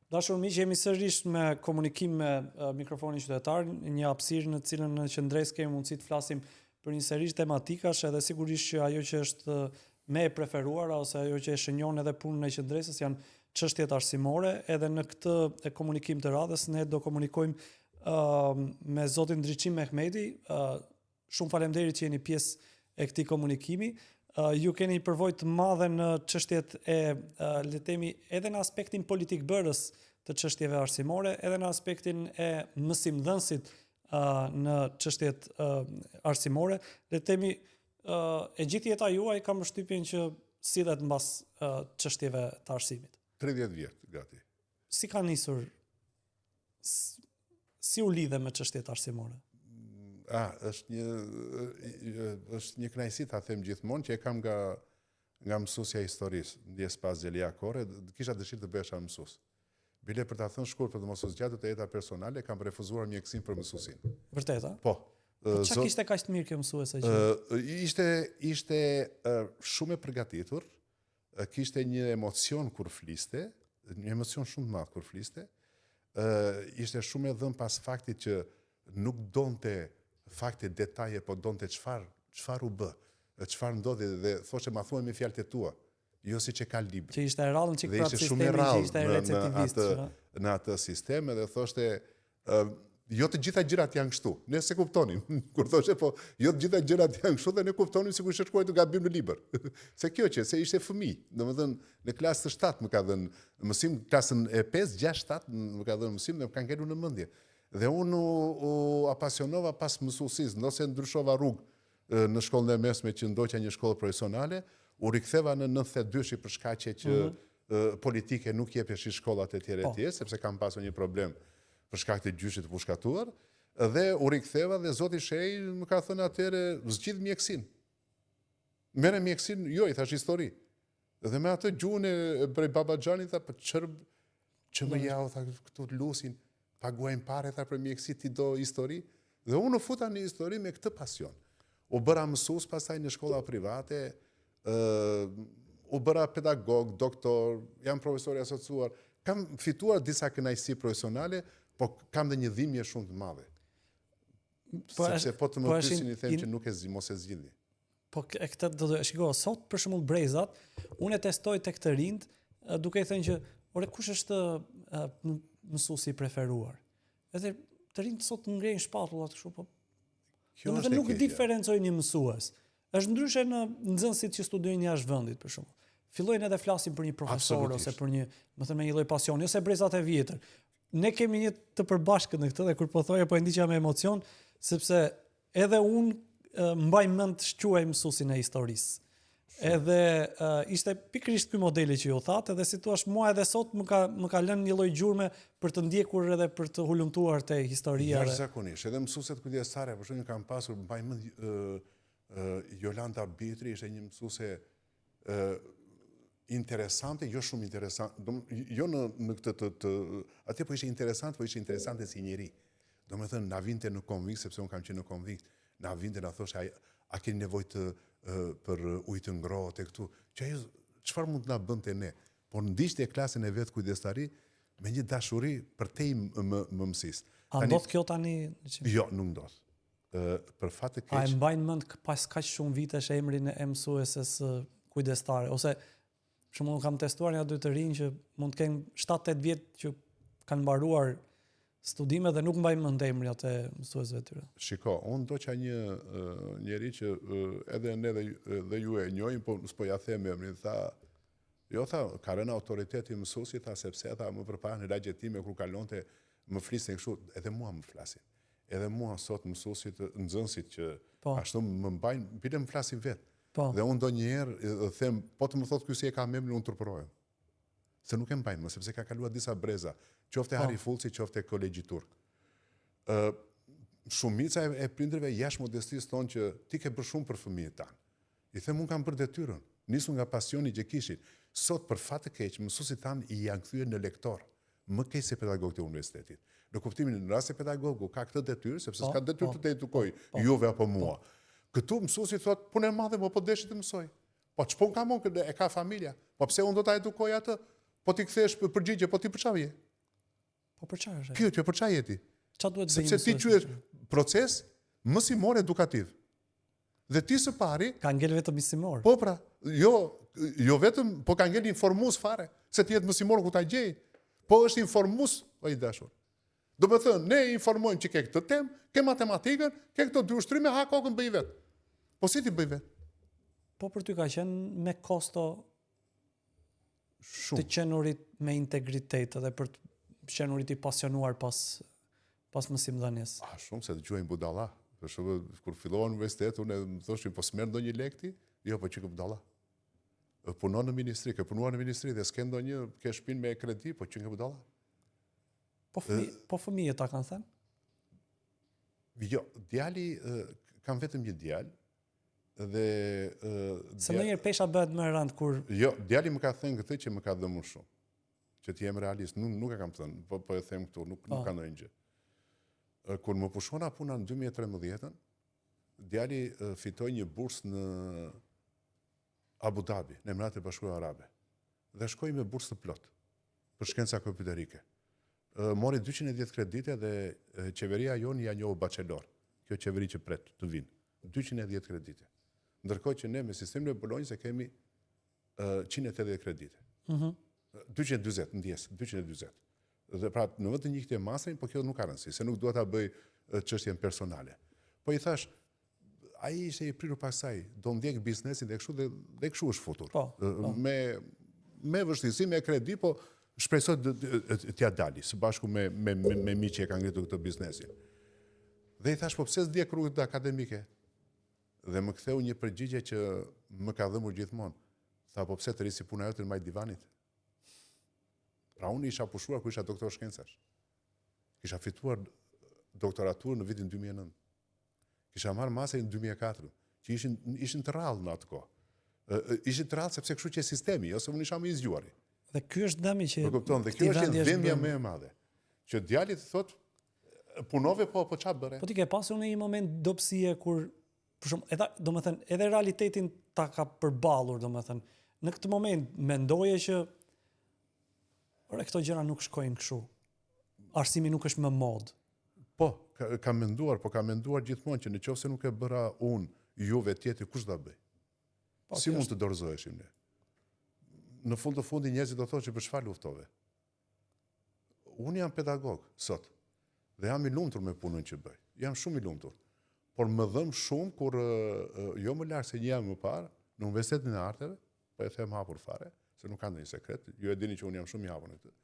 Dashur miq, jemi sërish me komunikim me mikrofonin qytetar, një hapësirë në cilën në qendres kemi mundësi të flasim për një seri tematikash, edhe sigurisht që ajo që është me e preferuara ose ajo që e shënjon edhe punën e qendresës janë çështjet arsimore, edhe në këtë komunikim të radhës ne do komunikojmë me zotin Ndriçim Mehmeti. Shumë faleminderit që jeni pjesë e këtij komunikimi. Ju keni një përvojë të madhe në çështjet e le të themi edhe në aspektin politik bërës të çështjeve arsimore, edhe në aspektin e mësimdhënësit në çështjet arsimore. Le të themi e gjithë jeta juaj kam përshtypjen që sillet mbas çështjeve të arsimit. 30 vjet gati. Si ka nisur, si u lidhe me çështjet arsimore? Është një kënaqësi ta them gjithmonë që e kam nga mësuesja e historisë, ndjes pas Xhelia Korre, kisha dëshirë të bëhesha mësues. Bile për ta thënë shkurt për të mos u zgjatur të jeta personale, kam refuzuar mjekësinë për mësuesin. Vërtet, a? Po. Çka kishte kaq të mirë kjo mësuese që? Ishte shumë e përgatitur, kishte një emocion kur fliste, një emocion shumë të madh kur fliste. Ishte shumë e dhënë pas faktit që nuk donte fakte, detaje, po donte çfarë u bë, çfarë ndodhi dhe thoshte ma thuaj me fjalët e tua, jo siç e ka libri. Që ishte rrallën çik prapë sistemi, që ishte receptivist. Në atë sistem dhe thoshte jo të gjitha gjërat janë kështu. Ne se kuptonim. Kur thoshte po jo të gjitha gjërat janë kështu dhe ne kuptonim sikur ishte shkruar të gabim në libër. Se ishte fëmijë, domethënë në klasë të 7 më ka dhënë mësim, klasën e 5, 6, 7 më ka dhënë mësim dhe më ka ngelur në mendje. Dhe unë u apasionova pas mësuesisë, ndose ndryshova rrugë në shkollën e mesme që ndoqja një shkollë profesionale, u riktheva në 92 për shkaqe që politike nuk jepeshi shkollat e tjera sepse kam pasur një problem për shkak të gjyshit të pushkatuar, dhe u riktheva dhe zoti Shej më ka thënë atëre zgjidh mjekësinë. Merre mjekësinë, jo, i thash histori. Dhe me atë gjuhën e prej Babaxhanit tha, po që më jau tha këtu lusin, paguajnë pare tha për mjekësi ti do histori. Dhe unë u futa në histori me këtë pasion. U bëra mësues pastaj në shkolla private, u bëra pedagog, doktor, jam profesor i asociuar. Kam fituar disa kënaqësi profesionale, po kam dhe një dhimbje shumë të madhe. Sepse po të më pyesin i them që nuk mos e zgjidhni. Po e këtë do të shiko, sot për shembull brezat, unë e testoj tek të rinjt, duke i thënë që ore kush është mësuesi i preferuar. Edhe të rinjt sot ngrejnë shpatullat kështu, po. Domethënë nuk diferencojnë një mësues. Është ndryshe në nxënësit që studiojnë jashtë vendit për shembull. Fillojnë edhe flasin për një profesor ose për një, më thënë me një lloj pasioni, ose brezat e vjetër. Ne kemi një të përbashkët në këtë dhe kur po thoja po e ndiqja me emocion, sepse edhe unë mbaj mend të shquaj mësuesin e historisë. Edhe ishte pikërisht ky modeli që ju thatë, edhe si thua mua edhe sot më ka lënë një lloj gjurme për të ndjekur edhe për të hulumtuar te historia. Jashtëzakonisht, edhe mësueset kujdesare, për shembull kam pasur mbaj mend Jolanta Bitri, ishte një mësuese interesante, jo shumë interesante, jo në këtë atje po ishte interesante, po ishte interesante si njeri. Domethënë na vinte në konvikt, sepse unë kam qenë në konvikt, na vinte na thoshte a keni nevojë për ujë të ngrohtë këtu, që ajo çfarë mund të na bënte ne. Por ndiqte klasën e vet kujdestari me një dashuri për te më mësis. A ndodh kjo tani? Jo, nuk ndodh. Për fat të keq. A e mbajnë mend pas kaq shumë vitesh emrin e mësueses kujdestare ose për shembull kam testuar një dy të rinj që mund të kenë 7-8 vjet që kanë mbaruar studime dhe nuk mbajnë mend emrin atë mësuesve të tyre. Shiko, unë ndoqa një njeri që edhe ne dhe ju e njohim, po s'po ja them emrin, tha, ka rënë autoriteti mësuesit, tha sepse tha më përpara në lagjet time kur kalonte më flisnin kështu, edhe mua më flasin. Edhe mua sot mësuesit, nxënësit që ashtu më mbajnë, bile më flasin vetë. Dhe unë ndonjëherë them, po të më thotë ky si e ka emrin, unë turpërohem. Se nuk e mbajnë më, sepse ka kaluar disa breza, qofte Hari Fullsi, qofte kolegji turk. Shumica e prindërve jashtë modestisë thonë që ti ke bërë shumë për fëmijët tanë. I them unë kam bërë detyrën, nisu nga pasioni që kishin. Sot për fat të keq, mësuesit tanë i janë kthyer në lektor, më keq se pedagogët e universitetit. Në kuptimin në rast se pedagogu ka këtë detyrë, sepse s'ka detyrë të edukoj juve apo mua. Këtu mësuesi thotë punë e madhe, po deshi të mësoj. Po ç'po kam unë, e ka familja. Po pse unë do ta edukoj atë? Po ti kthesh përgjigje, po ti për çfarë je? Po për çfarë? Pyetje për çfarë jeti? Çfarë duhet bëjmë? Sepse ti quhet proces mësimor edukativ. Dhe ti së pari ka ngel vetëm mësimor. Po pra, jo vetëm, po ka ngel informues fare, se ti jetë mësimor ku ta gjej. Po është informues, o i dashur. Do të thënë, ne informojmë që ke këtë temë, ke matematikën, ke këto dy ushtrime, ha kokën bëj vetë. Po si ti bëj vetë? Po për ty ka qenë me kosto Shumë. të qenurit me integritet dhe për të qenurit i pasionuar pas mësimdhënies. Shumë se dëgjojnë budalla. Për shembull, kur fillova universitet, unë më thoshin po s'merr ndonjë lekti, jo po çike budalla. Punon në ministri, ke punuar në ministri dhe s'ke ndonjë, ke shtëpinë me kredi, po çike budalla. Po fëmijët ta kanë thënë? Jo, djali kam vetëm një djalë dhe se ndonjëherë pesha bëhet më e rëndë kur jo, djali më ka thënë këtë që më ka dhënë më shumë. Që ti jem realist, nuk e kam thënë, po e them këtu, nuk ka ndonjë gjë. Kur më pushona puna në 2013, djali fitoi një bursë në Abu Dhabi, në Emiratet e Bashkuara Arabe. Dhe shkoi me bursë të plot për shkenca kompjuterike. Mori 210 kredite dhe qeveria jonë ja njohu bachelor. Kjo qeveri që pret të vinë. 210 kredite. Ndërkohë që ne me sistemin e Bolonjës e kemi 180 kredite. 240, ndjes, 240. Dhe pra në vend të njëjtë masën, po kjo nuk ka rëndësi, se nuk dua ta bëj çështjen personale. Po i thash, ai ishte i prirur pasaj, do ndjek biznesin dhe kështu është futur. Me vështirësi, me kredi, po shpresoj t'ja dali, së bashku me miq që e kanë ngritur këtë biznesin. Dhe i thash, po pse s'djek rrugët akademike? Dhe më ktheu një përgjigje që më ka dhëmur gjithmonë. Tha, po pse të risi puna jote në majt divanit? Pra unë isha pushuar ku isha doktor shkencash. Kisha fituar doktoraturë në vitin 2009. Kisha marrë masën në 2004, që ishin të rrallë në atë kohë. Ishin të rrallë sepse kështu që sistemi, ose unë isha më i zgjuari. Dhe ky është dëmi që dhe kjo është dhëmja më e madhe. Që djalit thotë, punove po çfarë bëre? Po ti ke pasur në një moment dobësie kur për shumë, domethënë, edhe realitetin ta ka përballur, domethënë. Në këtë moment mendoje që këto gjëra nuk shkojnë kështu. Arsimi nuk është më mod. Po, kam menduar gjithmonë që nëse nuk e bëra unë, juve tjetri kush ta bëj? Si mund të dorëzoheshim ne? Në fund të fundi njerëzit do thonë që për çfarë luftove? Unë jam pedagog sot dhe jam i lumtur me punën që bëj. Jam shumë i lumtur. Por më dhëm shumë kur jo më larg se një javë më parë në Universitetin e Arteve, po e them hapur fare, se nuk ka ndonjë sekret, ju e dini që unë jam shumë i hapur në këtë.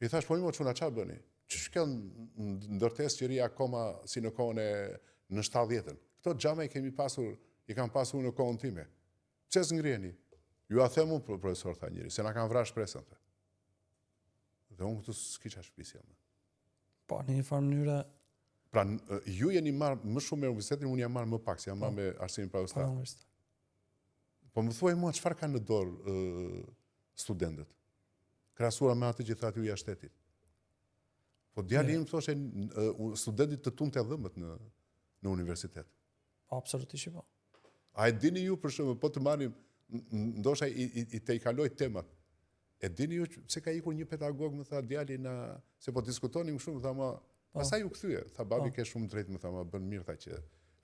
I thash, po çuna çfarë bëni? Ç'është kjo ndërtesë që ri akoma si në kohën në 70-ën. Këto xhama i kam pasur në kohën time. Pse s'ngriheni? Ju a them unë, profesor, tha njëri, se na kanë vrarë shpresën. Dhe unë këtu s'kisha shpisja më. Po, në një farë mënyrë. Pra, ju jeni marrë më shumë me universitetin, unë jam marrë më pak, se jam marrë me arsimin praustar. Po më thuaj mua, çfarë kanë në dorë studentët? Krahasuar me atë që thatë ju jashtë shtetit. Po djali im thoshe studentit të tunë të dhëmët në universitet. Po, absolutisht po. A e dini ju, për shumë, po të marrim, ndoshta i te i kaloj temat. E dini ju pse ka ikur një pedagog, më tha djali se po diskutonim shumë, tha ma, pastaj u kthye, tha babi ke shumë drejt, më tha ma, bën mirë tha që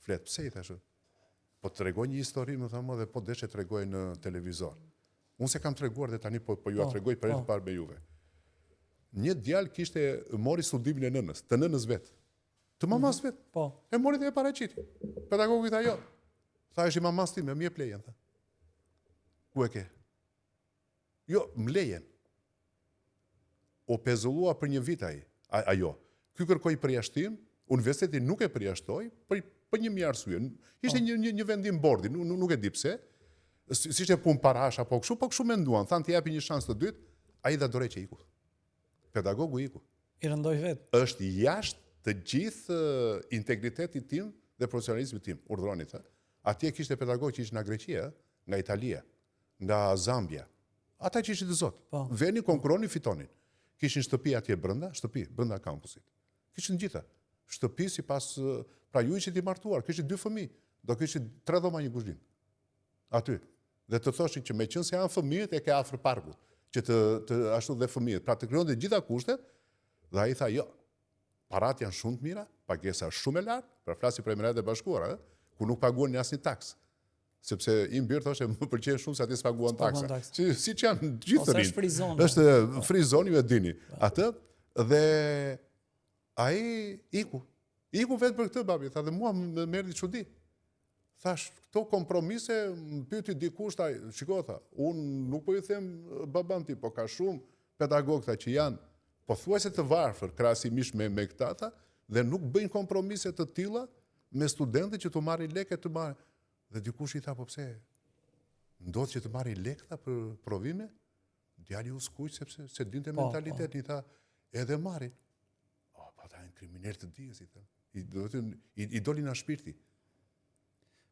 flet. Pse i thashë? Po të tregoj një histori, më tha ma, dhe po deshe tregoj në televizor. Unë se kam treguar dhe tani po ju a tregoj për e të parë me juve. Një djalë kishte mori studimin e nënës, të nënës vetë. Të mamas vetë. E mori dhe e paraqiti. Pedagogu i tha jo. Tha është i mamas time, më jep lejen. Ku e ke? Jo, më lejen. O pezullua për një vit ajo. Ky kërkoi përjashtim, universiteti nuk e përjashtoi për një mirë arsye. Ishte një vendim bordi, nuk e di pse. Si ishte punë parash apo kështu, po kështu menduan, thanë të japi një shansë të dytë, ai dha dorë që iku. Pedagogu iku. I rëndoi vetë. Është jashtë të gjithë integritetit tim dhe profesionalizmit tim, urdhroni thë. Atje kishte pedagog që ishte nga Greqia, nga Italia, nga Zambia. Ata që ishin të zot. Veni, konkuronin, fitonin. Kishin shtëpi atje brenda kampusit. Kishin gjitha. Shtëpi sipas, pra ju ishit i martuar, kishit 2 fëmijë, do kishit 3 dhoma një kuzhinë. Aty. Dhe të thoshin që me qenë se janë fëmijët e ke afër parkut, që të ashtu dhe fëmijët. Pra të krijonte gjitha kushtet Dhe ai tha, jo, parat janë shumë të mira, pagesa shumë e lartë, për flasi për Emiratet e Bashkuara, ku nuk paguan një asnjë taks. Sepse i mbyrë thoshte më pëlqen shumë se aty s'paguan taksa. Siç janë gjithë të rinë. Është free zone, ju e dini. Atë dhe ai iku. Iku vetë për këtë babi, tha dhe mua më merdi çudi. Thash, këto kompromise, më pyeti dikush, shiko, tha, unë nuk po i them baban ti, po ka shumë pedagogë që janë pothuajse të varfër krahasimisht me këta, tha, dhe nuk bëjnë kompromise të tilla me studentët që të marrin lekë të marrin. Dhe dikush i tha, po pse, ndodh që të marrin lekë tha për provime? Djali u skuq sepse se dinte mentalitetin, i tha, edhe marrin. Pa ta janë kriminal të dijes, i tha. I doli nga shpirti.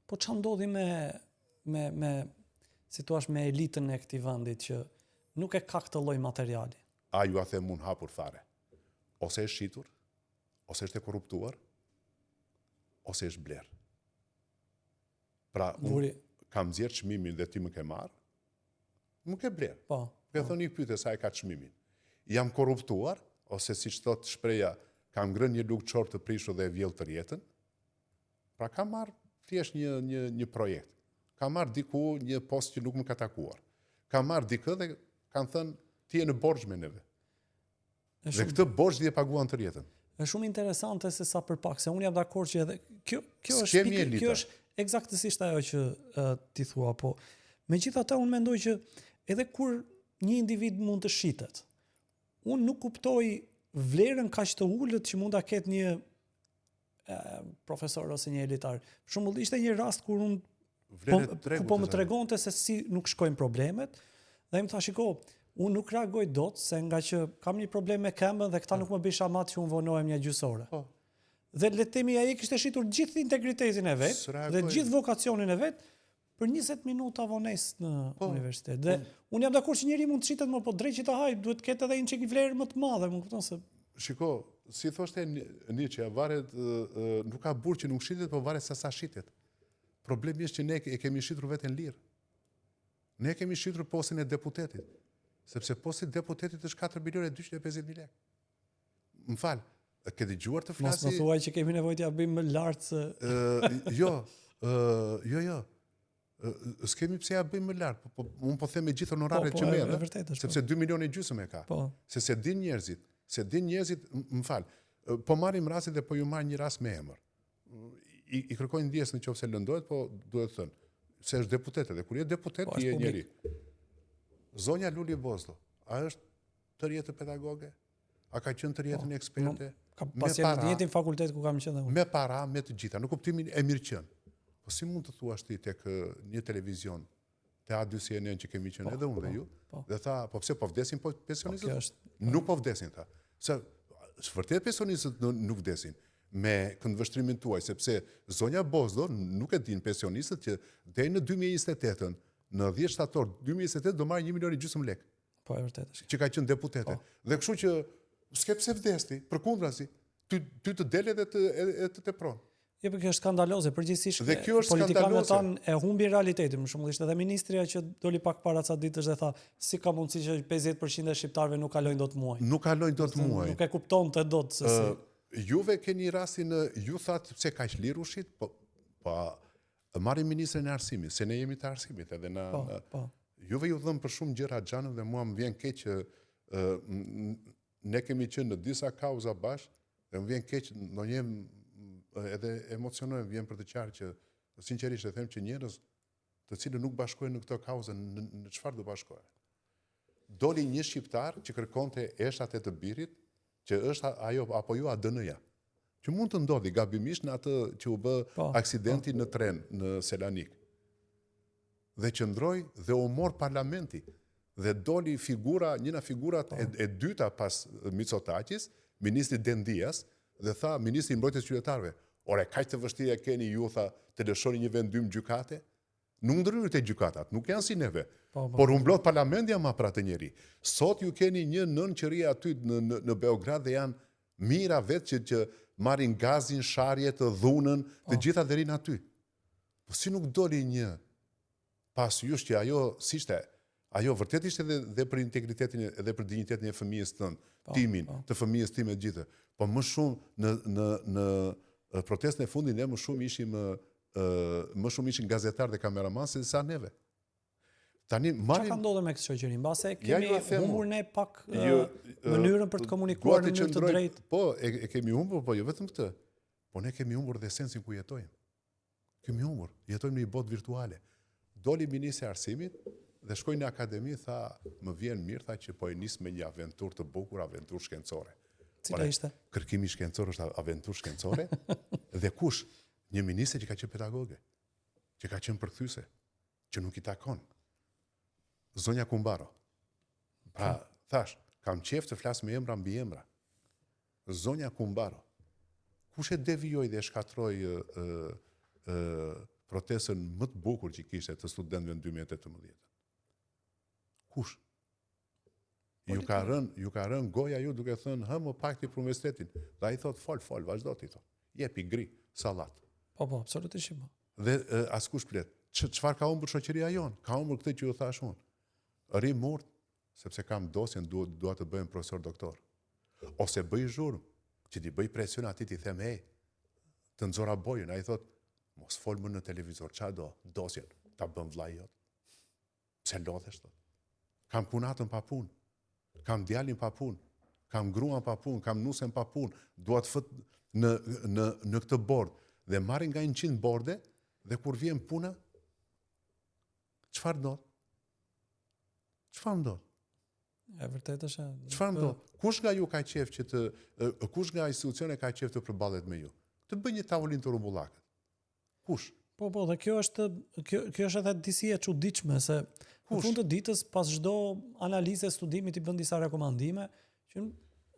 Po ç'a ndodhi si thua me elitën e këtij vendit që nuk e ka këtë lloj materiali? A ju a them unë hapur fare. Ose është shitur, ose është e korruptuar, ose është bler. Pra, unë kam nxjerr çmimin dhe ti më ke marr, më ke bler. Po. Ke thënë një pyetje sa e ka çmimin. Jam korruptuar, ose siç thot shpreha, kam ngrënë një lugë çorë të prishur dhe e vjell të rjetën. Pra kam marr thjesht një projekt. Kam marr diku një post që nuk më ka takuar. Kam marr dikë dhe kanë thënë ti je në borxh me neve. Dhe këtë borxh dhe paguan të rjetën. Është shumë interesante se sa përpak, se unë jam dakord që edhe kjo është eksaktësisht ajo që ti thua, po megjithatë unë mendoj që edhe kur një individ mund të shitet, unë nuk kuptoj vlerën kaq të ulët që mund ta ketë një profesor ose një elitar. Për shembull, ishte një rast kur unë po më tregonte se si nuk shkojnë problemet, dhe më tha, shiko, unë nuk reagoj dot, se nga që kam një problem me këmbën dhe këta nuk më bëjnë shamat që unë vonohem një gjysore. Dhe le të themi ai kishte shitur gjithë integritetin e vet dhe gjithë vokacionin e vet për 20 minuta vonesë në universitet. Dhe unë jam dakord që njeriu mund të shitet, po drejt që ta haj, duhet të ketë edhe një çik vlerë më të madhe, më kupton se. Shiko, si thoshte Nietzsche, varet nuk ka burr që nuk shitet, po varet se sa shitet. Problemi është që ne e kemi shitur veten lirë. Ne kemi shitur postin e deputetit. Sepse posti i deputetit është 4.250.000 lekë. Më fal, ke dëgjuar të flasi? Mos më thuaj që kemi nevojë t'ja bëjmë më lart se Jo. S'kemi pse ja bëjmë më lart, unë po them me gjithë honoraret që merr, sepse 2,5 milionë e ka. Se din njerëzit, më fal, po marrim rastin dhe po ju marr një rast me emër. I kërkojnë ndjes nëse lëndohet, po duhet thënë se është deputet dhe kur je deputet ti je njeri. Zonja Luli Bozdo, a është të rjetë pedagoge? A ka qenë të rjetën eksperte? Pas jetë në njëjtin fakultet ku kam qenë dhe unë. Me para, me të gjitha, në kuptimin e mirëqen. Po si mund të thuash ti tek një televizion, te A2CNN që kemi qenë edhe unë dhe ju, dhe tha, po pse po vdesin pensionistët? Nuk po vdesin, tha. Se vërtet pensionistët nuk vdesin me këndvështrimin tuaj, sepse zonja Bozdo nuk e din pensionistët që deri në 2028-ën, në 10 shtator 2028 do marrë 1,5 milionë lekë. Po e vërtetë është. Që ka qenë deputete. Dhe kështu që s'ke pse vdesti, përkundrazi, ty të del edhe të tepron. Jo, por kjo është skandaloze, përgjithsisht politikanët tanë e humbi realitetin. Për shembull, ishte edhe ministrja që doli pak para ca ditësh dhe tha, si ka mundësi që 50% e shqiptarëve nuk kalojnë dot muaj. Nuk kalojnë dot muaj. Nuk e kuptonte dot se si. Juve keni rastin, ju thatë pse kaq lirë ushit, po marrim ministrin e arsimit, se ne jemi të arsimit edhe Juve ju dhëm për shumë gjëra xhanëm dhe mua më vjen keq që ne kemi qenë në disa kauza bashkë dhe më vjen keq ndonjëherë edhe emocionohem, vjen për të qartë që sinqerisht e them që njerëz të cilët nuk bashkohen në këtë kauzë në çfarë do bashkohen. Doli një shqiptar që kërkonte eshtat e të birit, që është ajo apo jo ADN-ja, që mund të ndodhi gabimisht në atë që u bë aksidenti në tren në Selanik. Dhe qëndroi dhe u mor parlamenti dhe doli njëna figurat e dyta pas Mitsotakis, ministri Dendias, dhe tha ministri i mbrojtjes qytetarëve, ore kaq të vështirë e keni ju, tha, të lëshoni një vendim gjykate? Nuk ndryrët e gjykatat, nuk janë si neve, por umblot parlamenti ama për atë njeri. Sot ju keni një nënqëri aty në Beograd dhe janë mira vetë që marrin gazin, sharjet, dhunën, të gjitha dhe rinë aty. Po si nuk doli një pas jush që ajo, si shte, Ajo vërtet ishte edhe për integritetin edhe për dinjitetin e fëmijës tënd, timin, të fëmijës time të gjithë. Po më shumë në protestën e fundit ne më shumë ishin gazetarë dhe kameraman se sa neve. Tani Çfarë ka ndodhur me këtë shoqëri? Mbase kemi humbur ne pak mënyrën për të komunikuar në mënyrë të drejtë. Po, e kemi humbur, po jo vetëm këtë. Po ne kemi humbur dhe sensin ku jetojmë. Kemi humbur. Jetojmë në një botë virtuale. Doli ministri i Arsimit dhe shkoi në akademi, tha, më vjen mirë, tha që po e nis me një aventurë të bukur, aventurë shkencore. Cila ishte? Kërkimi shkencor është aventurë shkencore. Dhe kush? Një ministre që ka qenë pedagoge, që ka qenë përkthyese, që nuk i takon. Zonja Kumbaro. Pra, thash, kam qef të flas me emra mbi emra. Zonja Kumbaro. Kush e devijoi dhe shkatroi protestën më të bukur që kishte të studentëve në 2018? Kush? Ju ka rënë goja ju duke thënë, më pak ti për universitetin. Dhe ai thot, fol, vazhdo ti thot. Jepi gri, sallat. Po, absolutisht. Dhe askush plet. Çfarë ka humbur shoqëria jon? Ka humbur këtë që ju thash unë. Ri murt, sepse kam dosjen, dua të bëjmë profesor doktor. Ose bëj zhurmë, që ti bëj presion ati ti them, të nxora bojën, ai thot, mos fol më në televizor, çfarë do? Dosjen, ta bëm vllai jot. Pse lodhesh thot? Kam punatën pa punë, kam djalin pa punë, kam gruan pa punë, kam nusen pa punë, dua të fut në këtë bord dhe marrin nga 100 borde dhe kur vjen puna, çfarë ndodh? Çfarë ndodh? E vërtet është. Çfarë ndodh? Kush nga ju ka qef që kush nga institucione ka qef të përballet me ju? Të bëj një tavolinë të rrumbullakët. Kush? Po, dhe kjo është edhe disi e çuditshme se në fund të ditës pas çdo analize studimit i bën disa rekomandime që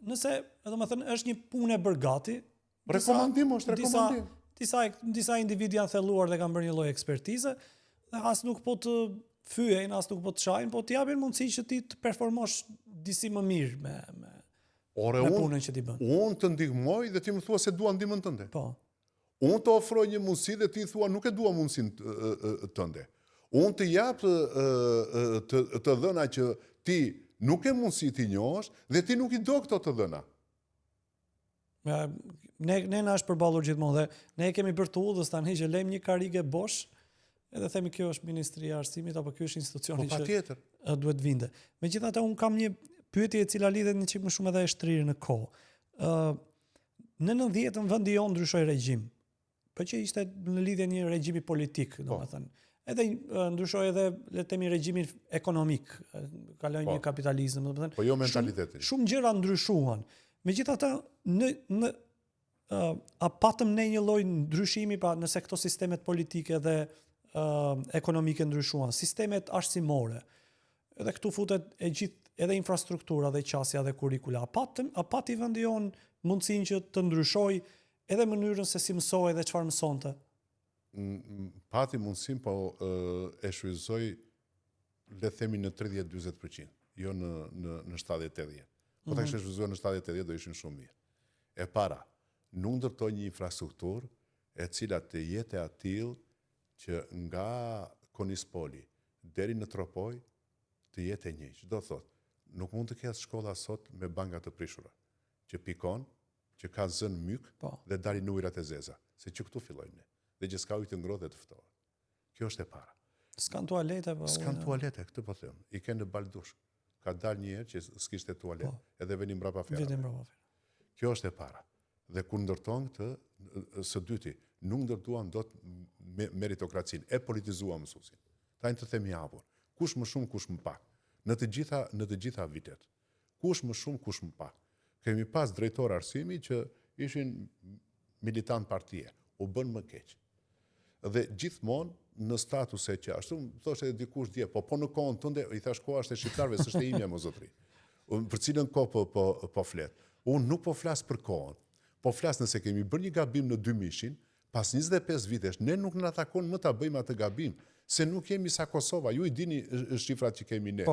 nëse, domethënë, është një punë e bërgati, rekomandim është rekomandim. Disa individ janë thelluar dhe kanë bërë një lloj ekspertize dhe as nuk po të fyejnë, as nuk po të shajnë, po të japin mundësi që ti të performosh disi më mirë me punën që ti bën. Unë të ndihmoj dhe ti më thua se dua ndihmën tënde. Po. Unë të ofroj një mundësi dhe ti thua nuk e dua mundësinë tënde. Unë të jap të dhëna që ti nuk e mundësi ti njohësh dhe ti nuk i do këto të dhëna. Ne na është përballur gjithmonë dhe ne kemi bërë të udhës tani që lejmë një karige bosh. Edhe themi kjo është Ministria e Arsimit apo ky është institucioni që duhet vinde. Megjithatë un kam një pyetje e cila lidhet një çik më shumë edhe e shtrirë në kohë. Në 90-ën vendi jon ndryshoi regjim. Po që ishte në lidhje një regjimi politik, domethënë. Edhe ndryshoi edhe le të themi regjimin ekonomik, kaloi një kapitalizëm, domethënë. Po jo mentaliteti. Shumë gjëra ndryshuan. Megjithatë a patëm ne një lloj ndryshimi pa nëse këto sistemet politike dhe ekonomike ndryshuan, sistemet arsimore, edhe këtu futet e gjithë edhe infrastruktura dhe qasja dhe kurikula. A pati vendi jon mundësinë që të ndryshoj edhe mënyrën se si mësoj dhe çfarë mësonte? Pati mundësinë, po e shfrytëzoi le të themi në 30-40%, jo në 70-80%. Po ta kishte shfrytëzuar në 70-80% do ishin shumë mirë. E para, nuk ndërtoi një infrastrukturë e cila të jetë atill që nga Konispoli deri në Tropoj të jetë e njëjtë. Do thot, nuk mund të ketë shkolla sot me banka të prishura, që pikon, që ka zënë myk dhe dalin ujërat e zeza, se që këtu fillojmë ne, dhe që s'ka ujë të ngrohtë dhe të ftohet. Kjo është e para. S'kan tualete po. S'kan tualete, këtë po them. I kanë në baldush. Ka dalë një herë që s'kishte tualet, edhe veni mbrapa fjalë. Kjo është e para. Dhe kur ndërton këtë, së dyti, nuk ndërtuan dot meritokracinë, e politizuan mësuesin. Tajnë të themi hapur. Kush më shumë, kush më pak. Në të gjitha vitet. Kush më shumë, kush më pak. Kemi pas drejtor arsimi që ishin militant partie, u bën më keq. Dhe gjithmonë në statuse që ashtu thoshte edhe dikush dje, po në kohën tënde i thash koha është e shqiptarëve, s'është e imja më zotri. Për cilën kohë po flet. Unë nuk po flas për kohën. Po flas nëse kemi bërë një gabim në 2000-shin, pas 25 vitesh, ne nuk na takon më ta bëjmë atë gabim, se nuk kemi sa Kosova. Ju i dini shifrat që kemi ne.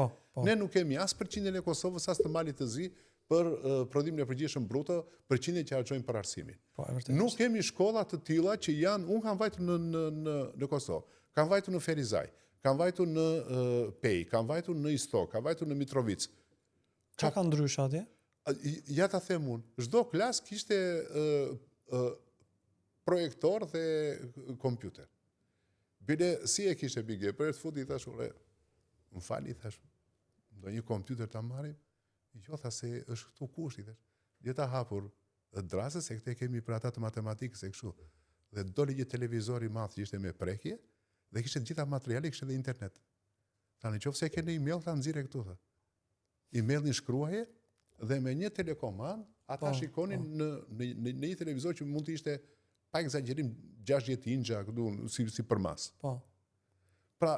Ne nuk kemi as përqindjen e Kosovës, as të Malit të Zi për prodhimin e përgjithshëm bruto, përqindjen që harxojmë për arsimin. Nuk kemi shkolla të tilla që janë, unë kam vajtur në Kosovë, kam vajtur në Ferizaj, kanë vajtur në Pej, kanë vajtur në Istok, kanë vajtur në Mitrovic. Çka ka ndrysh atje? Ja ta them unë, çdo klas kishte projektor dhe kompjuter. Bile, si e kishte bigje, për të futi, thash, më fali, thash, do një kompjuter ta marrim? Jo, tha se është këtu kushti, thash. Jeta hapur drasës, se këte kemi për ata të matematikës e kështu. Dhe doli një televizor i madh që ishte me prekje, dhe kishte gjitha materiale, kishte dhe internet. Tha në qoftë se keni email, tha nxirre këtu, tha. Emailin shkruaje, dhe me një telekomand, ata shikonin në një televizor që mund të ishte pa egzagerim 60 inça, si përmas. Pra,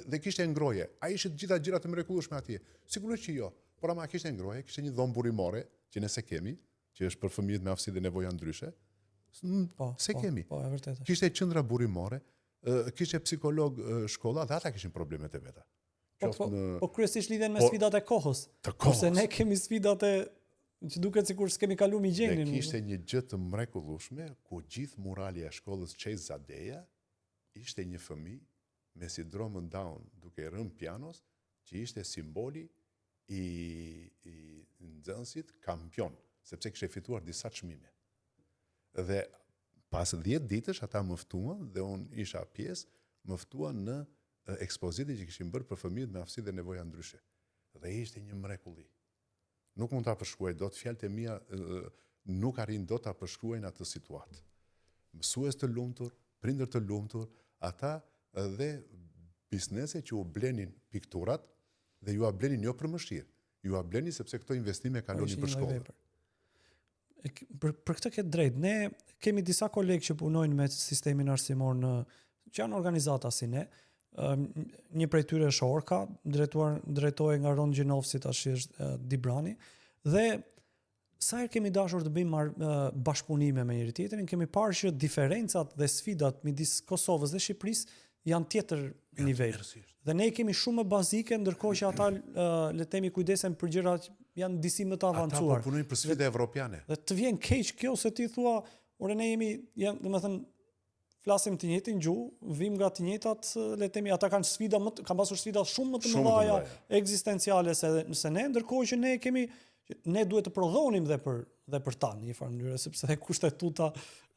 dhe kishte ngroje. A ishte gjitha gjëra të mrekullueshme atje? Sigurisht që jo. Por ama kishte ngroje, kishte një dhomë burimore, që nëse kemi, që është për fëmijët me aftësi dhe nevoja ndryshe. Se kemi. Kishte qendra burimore, kishte psikolog shkolla, dhe ata kishin problemet e veta. Po kryesisht lidhen me sfidat e kohës. Kurse ne kemi sfidat e që duket sikur s'kemi kalu mi gjenin. Dhe kishte një gjë të mrekullueshme, ku gjithë murali e shkollës Çez Zadeja ishte një fëmijë me sindromën Down, duke rënë pianos, që ishte simboli i nxënësit kampion, sepse kishte fituar disa çmime. Dhe pas 10 ditësh ata më ftuan dhe unë isha pjesë, më ftuan në ekspozitë që kishin bërë për fëmijët me aftësi dhe nevoja ndryshe. Dhe ishte një mrekulli. Nuk mund ta përshkruaj dot, fjalët e mia nuk arrin dot ta përshkruajnë atë situatë. Mësues të lumtur, prindër të lumtur, ata dhe biznese që u blenin pikturat dhe ju a blenin jo për mëshirë, ju a blenin sepse këto investime kalonin për shkollë. Për këtë ke drejt, ne kemi disa kolegë që punojnë me sistemin arsimor që janë organizata si ne. Një prej tyre është Orka, drejtohet nga Ron Gjinovsi, tash është Dibrani, dhe sa herë kemi dashur të bëjmë bashkëpunime me njëri tjetrin, kemi parë që diferencat dhe sfidat midis Kosovës dhe Shqipërisë janë tjetër nivel. Dhe ne kemi shumë bazike, ndërkohë që ata le të themi kujdesen për gjëra që janë disi më të avancuar. Ata po punojnë për sfida evropiane. Dhe të vjen keq kjo se ti thua, ore ne jemi, domethënë flasim të njëjtin gjuhë, vim nga të njëjtat, le të themi, ata kanë sfida kanë pasur sfida shumë më të mëdha ekzistenciale se ne, ndërkohë që ne duhet të prodhonim dhe për ta në një farë mënyrë, sepse kushtetuta,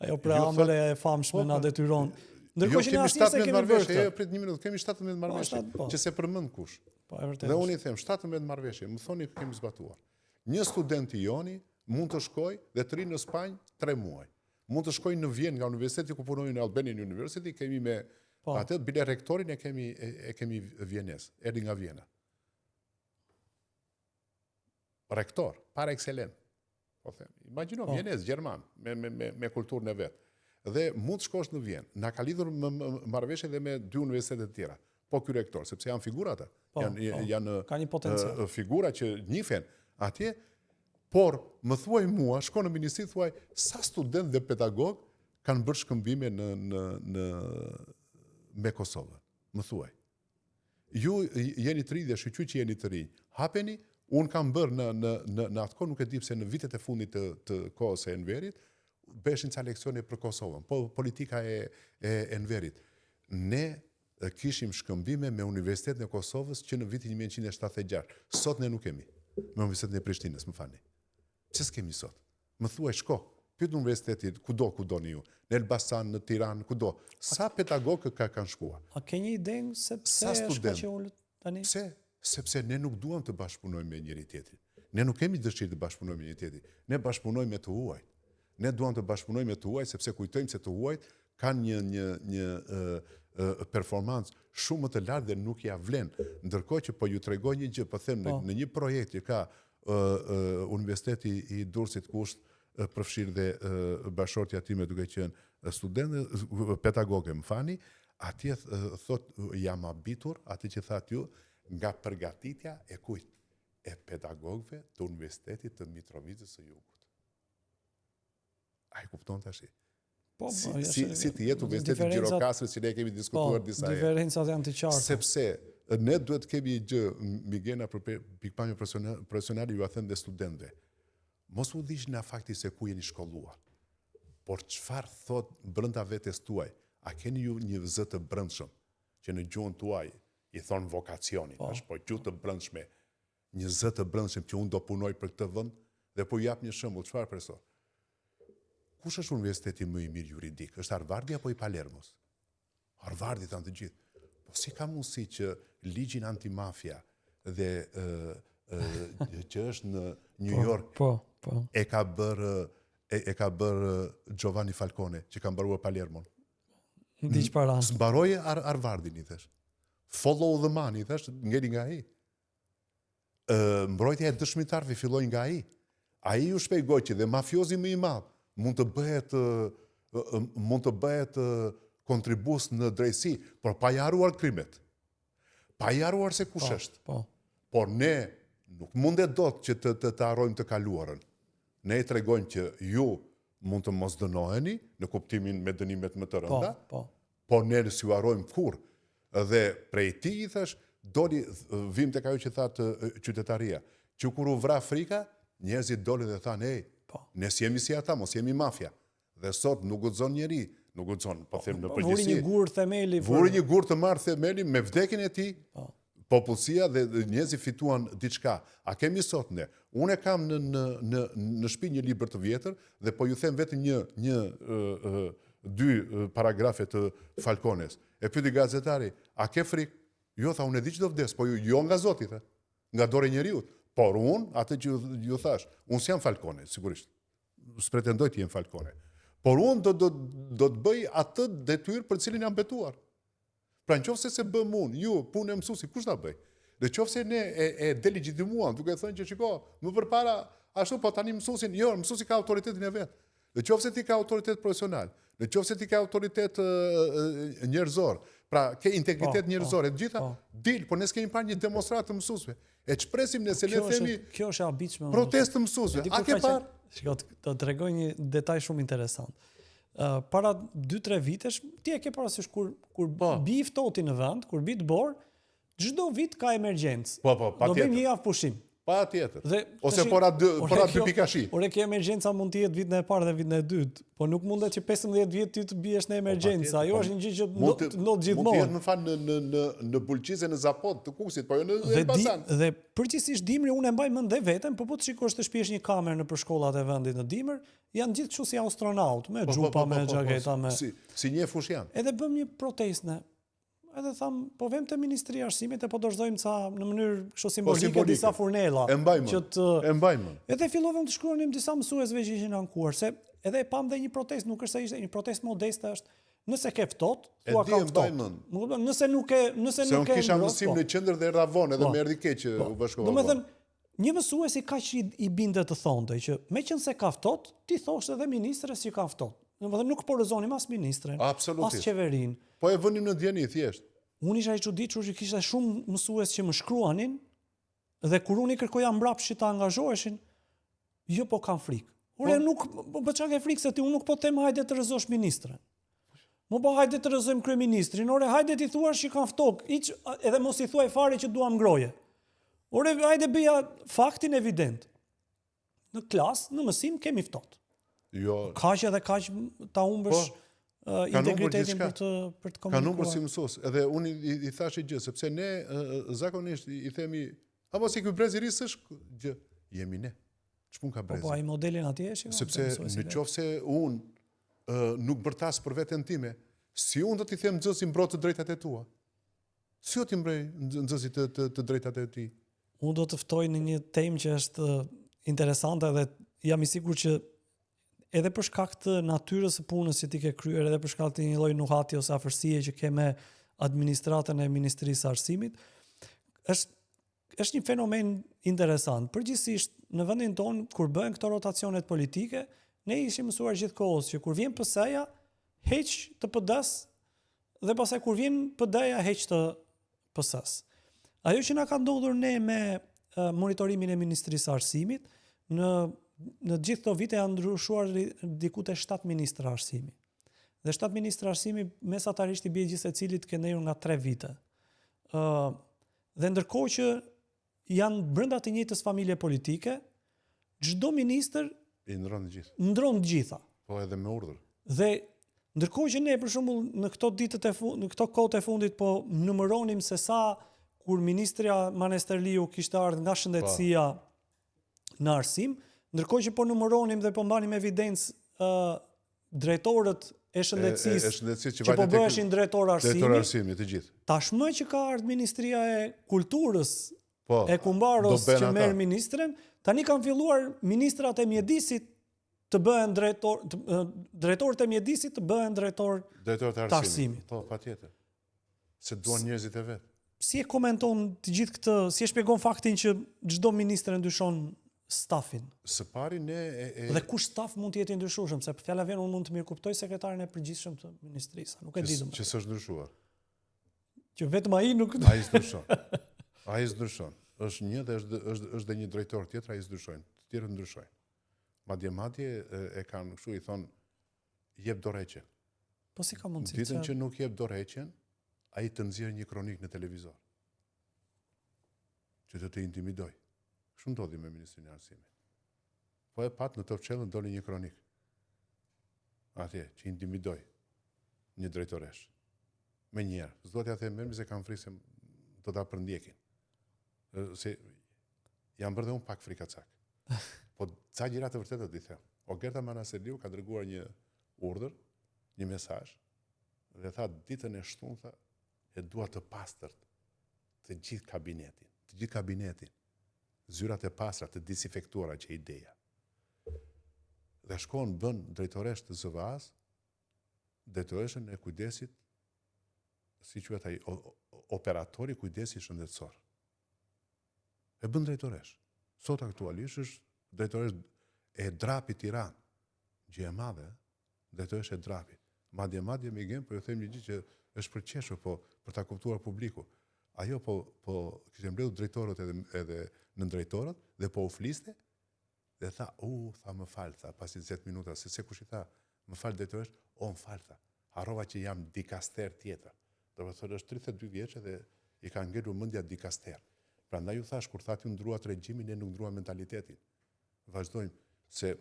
ajo preambule e famshme na detyron. Ndërkohë që ne asnjë se kemi bërë. Prit një minutë, kemi 17 marrëveshje që se përmend kush. Dhe unë i them 17 marrëveshje, më thoni që kemi zbatuar. Një student i joni mund të shkojë dhe të rinë në Spanjë 3 muaj. Mund të shkojnë në Vjenë nga universiteti ku punojnë në Albanian University, kemi me atë bile rektorin e kemi Vjenes, erdhi nga Vjena. Rektor, par excellent. Po them, imagjino Vjenes, gjerman, me kulturën e vet. Dhe mund të shkosh në Vjenë. Na ka lidhur marrëveshje edhe me 2 universitete të tjera. Po ky rektor, sepse janë figura ata. Janë ka një potencial. Figura që njihen atje. Por, më thuaj mua, shko në ministri, thuaj, sa student dhe pedagog kanë bërë shkëmbime me Kosovën? Më thuaj. Ju jeni të rinj dhe shqyqy që jeni të rinj. Hapeni, unë kam bërë në atë kohë, nuk e di pse në vitet e fundit të kohës e Enverit, beshin ca leksione për Kosovën, po politika e Enverit. Ne kishim shkëmbime me Universitetin e Kosovës që në vitin 1976. Sot ne nuk kemi. Me Universitetin e Prishtinës, më fani. Që s'kemi sot? Më thuaj shko, pyet në universitetit, kudo në ju, në Elbasan, në Tiranë, kudo. Sa pedagogë kanë shkuar? A ke një ide se pse shkaqe unë tani? Pse? Sepse ne nuk duam të bashkëpunojmë me njëri tjetrin. Ne nuk kemi dëshirë të bashkëpunojmë me njëri tjetrin. Ne bashkëpunojmë me të huajt. Ne duam të bashkëpunojmë me të huajt sepse kujtojmë se të huajt kanë një performancë shumë më të lartë dhe nuk ja vlen. Ndërkohë që po ju tregoj një gjë, po them në një projekt që ka Universiteti i Durrësit kusht përfshirë dhe bashortja time duke qenë studentë, pedagogë, më fani, atje thot jam habitur, atë që thatë ju, nga përgatitja e kujt? E pedagogëve të Universitetit të Mitrovicës së Jugut. A i kupton tash? Si të jetë Universiteti Gjirokastrës që ne kemi diskutuar disa herë. Diferencat janë të qarta. Sepse ne duhet kemi gjë, Migena për pikpamje profesionale ju a them dhe studentëve. Mos u dhish nga fakti se ku jeni shkolluar. Por çfarë thot brenda vetes tuaj? A keni ju një zë të brendshëm që në gjuhën tuaj i thonë vokacioni, po gjuhë të brendshme, një zë të brendshëm që unë do punoj për këtë vend, dhe po jap një shembull, çfarë profesor? Kush është universiteti më i mirë juridik? Është Harvardi apo i Palermos? Harvardi tanë të gjithë. Po si ka mundësi që ligjin antimafia dhe që është në New York e ka bërë Giovanni Falcone, që ka mbaruar Palermon? S'mbaroje Harvardin, i thash. Follow the money, i thash, ngeli nga ai. Mbrojtja e dëshmitarëve filloi nga ai. Ai ju shpjegoi që dhe mafiozi më i madh mund të bëhet kontribus në drejtësi, por pa i haruar krimet. Pa i haruar se kush është. Por ne nuk mundet dot që të harrojmë të kaluarën. Ne i tregojmë që ju mund të mos dënoheni në kuptimin me dënimet më të rënda, por ne s'ju harrojmë kurrë. Dhe prej ti i thash, doli vim tek ajo që thatë qytetaria, që kur u vra Afrika, njerëzit doli dhe thanë, ne s'jemi si ata, mos jemi mafia. Dhe sot nuk guxon njeri, nuk guxon, po them në përgjithësi. Vuri një gur themeli. Vuri një gur të marrë themeli me vdekjen e tij. Popullsia dhe njerëzit fituan diçka. A kemi sot ne? Unë kam në shtëpi një libër të vjetër dhe po ju them vetëm dy paragrafe të Falcones. E pyeti gazetari, a ke frikë? Jo, tha, unë e di që do vdes, po jo nga Zoti, tha, nga dorë e njeriut. Por unë, atë që ju thash, unë s'jam Falcone, sigurisht. S'pretendoj të jem Falcone. Por unë do të bëj atë detyrë për cilin jam betuar. Pra nëse se bëm unë, ju, punë e mësuesi, kush ta bëj? Dhe nëse ne e delegjitimuam, duke thënë që shiko, më përpara ashtu, po tani mësuesin, jo, mësuesi ka autoritetin e vet. Nëse ti ka autoritet profesional, nëse ti ka autoritet njerëzor, pra ke integritet njerëzor, e të gjitha dil, por ne s'kemi parë një demonstratë të mësuesve. E çpresim ne se ne themi kjo është e habitshme. Protestë të mësuesve. A ke parë? Shiko, të tregoj një detaj shumë interesant. Para 2-3 vitesh, ti e ke parasysh kur bi i ftoti në vend, kur bi të bor, çdo vit ka emergjencë. Do bëjmë një javë pushim. Patjetër. Ose pora 2 pikashi. Ore kjo emergjenca mund të jetë vitin e parë dhe vitin e dytë, po nuk mundet që 15 vjet ty të biesh në emergjencë. Ajo është një gjë që ndodh gjithmonë. Mund të jetë në fal në Bulqiz e në Zapod të Kusit, po jo në Elbasan. Dhe përgjithsisht dimri unë e mbaj mend dhe veten, po të shikosh të shpihesh një kamerë në shkollat e vendit në dimër, janë gjithë kështu si astronaut, me xhupa, me xhaketa, me si një fush janë. Edhe bëm një protestë. Edhe tham, po vem te Ministria e Arsimit e po dorëzojmë ca në mënyrë kështu simbolike disa furnella. E mbajmë. Edhe fillovëm të shkruanim disa mësuesve që ishin ankuar, se edhe e pam dhe një protestë, nuk është se ishte një protestë modeste, është nëse ke ftohtë, thua ka ftohtë. Nëse nuk e se unë kisha mësim në qendër dhe erdha vonë edhe më erdhi keq u bashkova. Domethënë, një mësues i kaq i bindet të thonte që meqense ka ftohtë, ti thosh edhe ministres që ka ftohtë. Domethënë nuk porozonim as ministren, as qeverinë. Po e vënim në dieni thjesht. Unë isha i çuditshur që kishte shumë mësues që më shkruanin dhe kur unë i kërkoja mbrapsht që ta angazhoheshin, jo po kanë frikë. Ore nuk, po çka ke frikë se ti unë nuk po them hajde të rrezosh ministren. Mo po hajde të rrezojmë kryeministrin. Ore hajde ti thuash që kanë ftok, hiç edhe mos i thuaj fare që duam ngroje. Ore hajde bëja faktin evident. Në klasë, në mësim kemi ftohtë. Jo. Kaq edhe kaq ta humbësh integritetin për të komunikuar. Kanë humbur si mësues. Edhe unë i thash gjë, sepse ne zakonisht i themi, apo si ky brez i ri s'është gjë, jemi ne. Ç'pun ka brezi? Po ai modelin atje është. Sepse nëse unë nuk bërtas për veten time, si unë do t'i them nxësit mbro të drejtat e tua? Si do t'i mbrej nxësit të drejtat e tij? Unë do të ftoj në një temë që është interesante dhe jam i sigurt që edhe për shkak të natyrës së punës që ti ke kryer, edhe për shkak të një lloji nuhati ose afërsie që ke me administratën e Ministrisë së Arsimit, është një fenomen interesant. Përgjithsisht në vendin tonë kur bëhen këto rotacionet politike, ne ishim mësuar gjithkohës që kur vjen PS-ja, heq të PD-s dhe pastaj kur vjen PD-ja heq të PS-s. Ajo që na ka ndodhur ne me monitorimin e Ministrisë së Arsimit, në gjithë këto vite janë ndryshuar diku te 7 ministra arsimi. Dhe 7 ministra arsimi mesatarisht i bie gjithë secilit që ndërur nga 3 vite. Dhe ndërkohë që janë brenda të njëjtës familje politike, çdo ministër i ndron të gjithë. Ndron të gjitha. Po edhe me urdhër. Dhe Ndërkohë që ne për shembull në këto ditët në këto kohët e fundit po numëronim se sa kur ministrja Manesterliu kishte ardhur nga shëndetësia në arsim, ndërkohë që po numëronim dhe po mbanim evidencë drejtorët e shëndetësisë që po bëheshin drejtor arsimi të gjithë. Tashmë që ka ardhur Ministria e Kulturës e Kumbaros që merr ministren, tani kanë filluar ministrat e mjedisit të bëhen drejtorët e mjedisit të bëhen drejtor të arsimit. Po, patjetër. Se duan njerëzit e vet. Si e komenton të gjithë këtë, si e shpjegon faktin që çdo ministër ndryshon stafin? Së pari ne Dhe kush staf mund të jetë i ndryshueshëm, se për fjala vjen unë mund të mirë kuptoj sekretarin e përgjithshëm të ministrisë, nuk e di domoshta. Që s'është ndryshuar. Që vetëm ai nuk Ai s'ndryshon. Ai s'ndryshon. Është një dhe është dhe një drejtor tjetër, ai s'ndryshojnë. Të tjerët ndryshojnë. Madje e kanë kështu i thonë jep dorëheqjen. Po si ka mundësi? Ditën që nuk jep dorëheqjen, ai të nxjerr një kronik në televizor. Që të intimidoj. Kështu ndodhi me Ministrinë e Arsimit. Po e pat në Top Channel doli një kronik. Atje që intimidoj një drejtoresh. Me njerë. S'do t'ja them mirë se kam frikë se do ta përndjekin. Se jam bërë dhe unë pak frikacak. Po ca gjëra të vërteta do t'i them. Ogerta Manaseliu ka dërguar një urdhër, një mesazh dhe tha ditën e shtunë e dua të pastërt të gjithë kabinetin. Zyrat e pastra të disinfektuara që ideja. Dhe shkon bën drejtoresh të ZVA-s, drejtoreshën e kujdesit, si quhet ai, operatori kujdesit shëndetësor. E bën drejtoresh. Sot aktualisht është drejtoresh e Drapit Tiranë, gjë e madhe, drejtoresh e Drapit. Madje më gjen, po ju them një gjë që është për qeshur, po për ta kuptuar publiku. Ajo po kishte mbledhur drejtorët edhe në drejtorët dhe po u fliste dhe tha, më fal, tha, pasi 10 minuta, se kush i tha, më fal drejtoresh, më fal, tha, harrova që jam dikaster tjetër. Do të thotë është 32 vjeç dhe i ka ngelur mendja dikaster. Prandaj ju thash kur thatë ju ndruat regjimin, ne nuk ndruam mentalitetin. Vazhdojmë se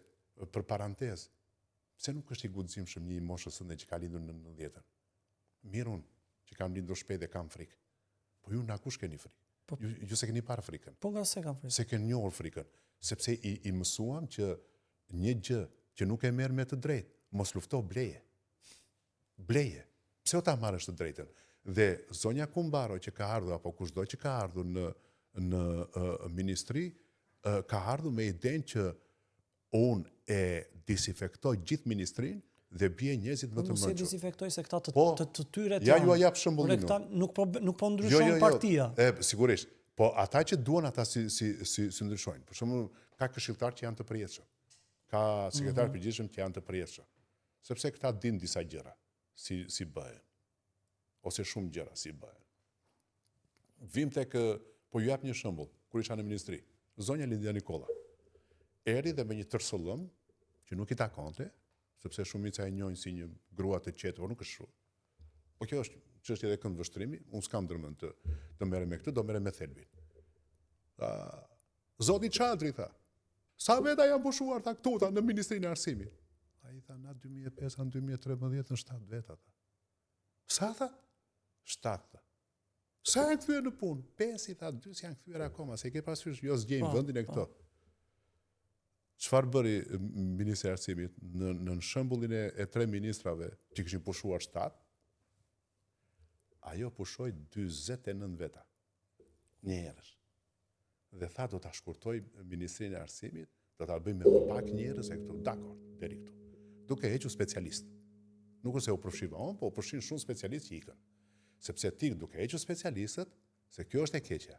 për parantezë, pse nuk është i guximshëm një i moshës së që ka lindur në 90-ën? Mirë unë që kam lindur shpejt dhe kam frikë. Po ju na kush keni frikë? Ju se keni parë frikën. Po nga se kam frikë? Se keni njohur frikën, sepse i mësuam që një gjë që nuk e merr me të drejtë, mos lufto bleje. Bleje. Pse o ta marrësh të drejtën? Dhe zonja Kumbaro që ka ardhur apo kushdo që ka ardhur në ministri, ka ardhur me idenë që unë e disinfektoj gjithë ministrinë dhe bie njerëzit më të mos e mëshur. disinfektoj se këta të tyret ja ju jap shembullin. Këta nuk po ndryshojnë partia. Sigurisht. Po ata që duan ata si ndryshojnë. Për shembull, ka këshilltar që janë të përjetshëm. Ka sekretar përgjithshëm që janë të përjetshëm. Sepse këta dinë disa gjëra si bëhen. Ose shumë gjëra si bëhen. Vim tek po ju jap një shembull, kur isha në ministri. Zonja Lidia Nikolla erdhi dhe me një tërsëllëm që nuk i takonte, sepse shumica e njohin si një grua të qetë, por nuk është shumë. Po kjo është çështje e këndvështrimi, unë s'kam ndërmend të merrem me këtë, do merrem me thelbin. Zoti Çantri tha, sa veta janë pushuar ta këtu në Ministrinë e Arsimit? Ai tha na 2005, në 2013 në 7 veta tha. Sa tha? 7 tha. Sa janë kthyer në punë? 5 i tha, 2 janë kthyer akoma, se ke parasysh jo zgjejnë vendin e këto. Çfarë bëri Ministri i Arsimit në shembullin e 3 ministrave që kishin pushuar 7? Ajo pushoi 49 veta. Njerëz. Dhe tha do ta shkurtoj Ministrinë e Arsimit, do ta bëjmë me më pak njerëz e këtu, dakor, deri këtu. Duke hequr specialist. Nuk është se u përfshiva on, po u përfshin shumë specialistë që ikën. Sepse ti duke hequr specialistët, se kjo është e keqja.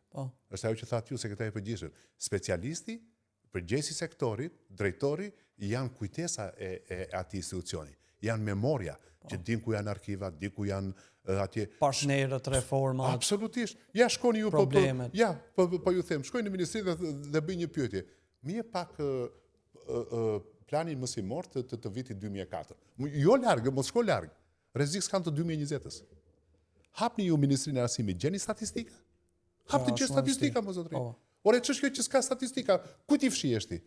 Është ajo që thatë ju sekretari i përgjithshëm. Specialisti, përgjegjësi sektorit, drejtori janë kujtesa e atij institucioni. Janë memoria që din ku janë arkivat, di ku janë atje partnerët, reformat. Absolutisht. Ja shkoni ju problemet. Po ju them, shkojnë në ministri dhe bëj një pyetje. Më jep pak planin mësimor të vitit 2004. Jo larg, mos shko larg. Rrezik s'kan të 2020-s. Hapni ju Ministrinë e Arsimit, gjeni statistika? Hapni gjë statistika, më zotëri. Ore, ç'është kjo që s'ka statistika? Kujt i fshihesh ti?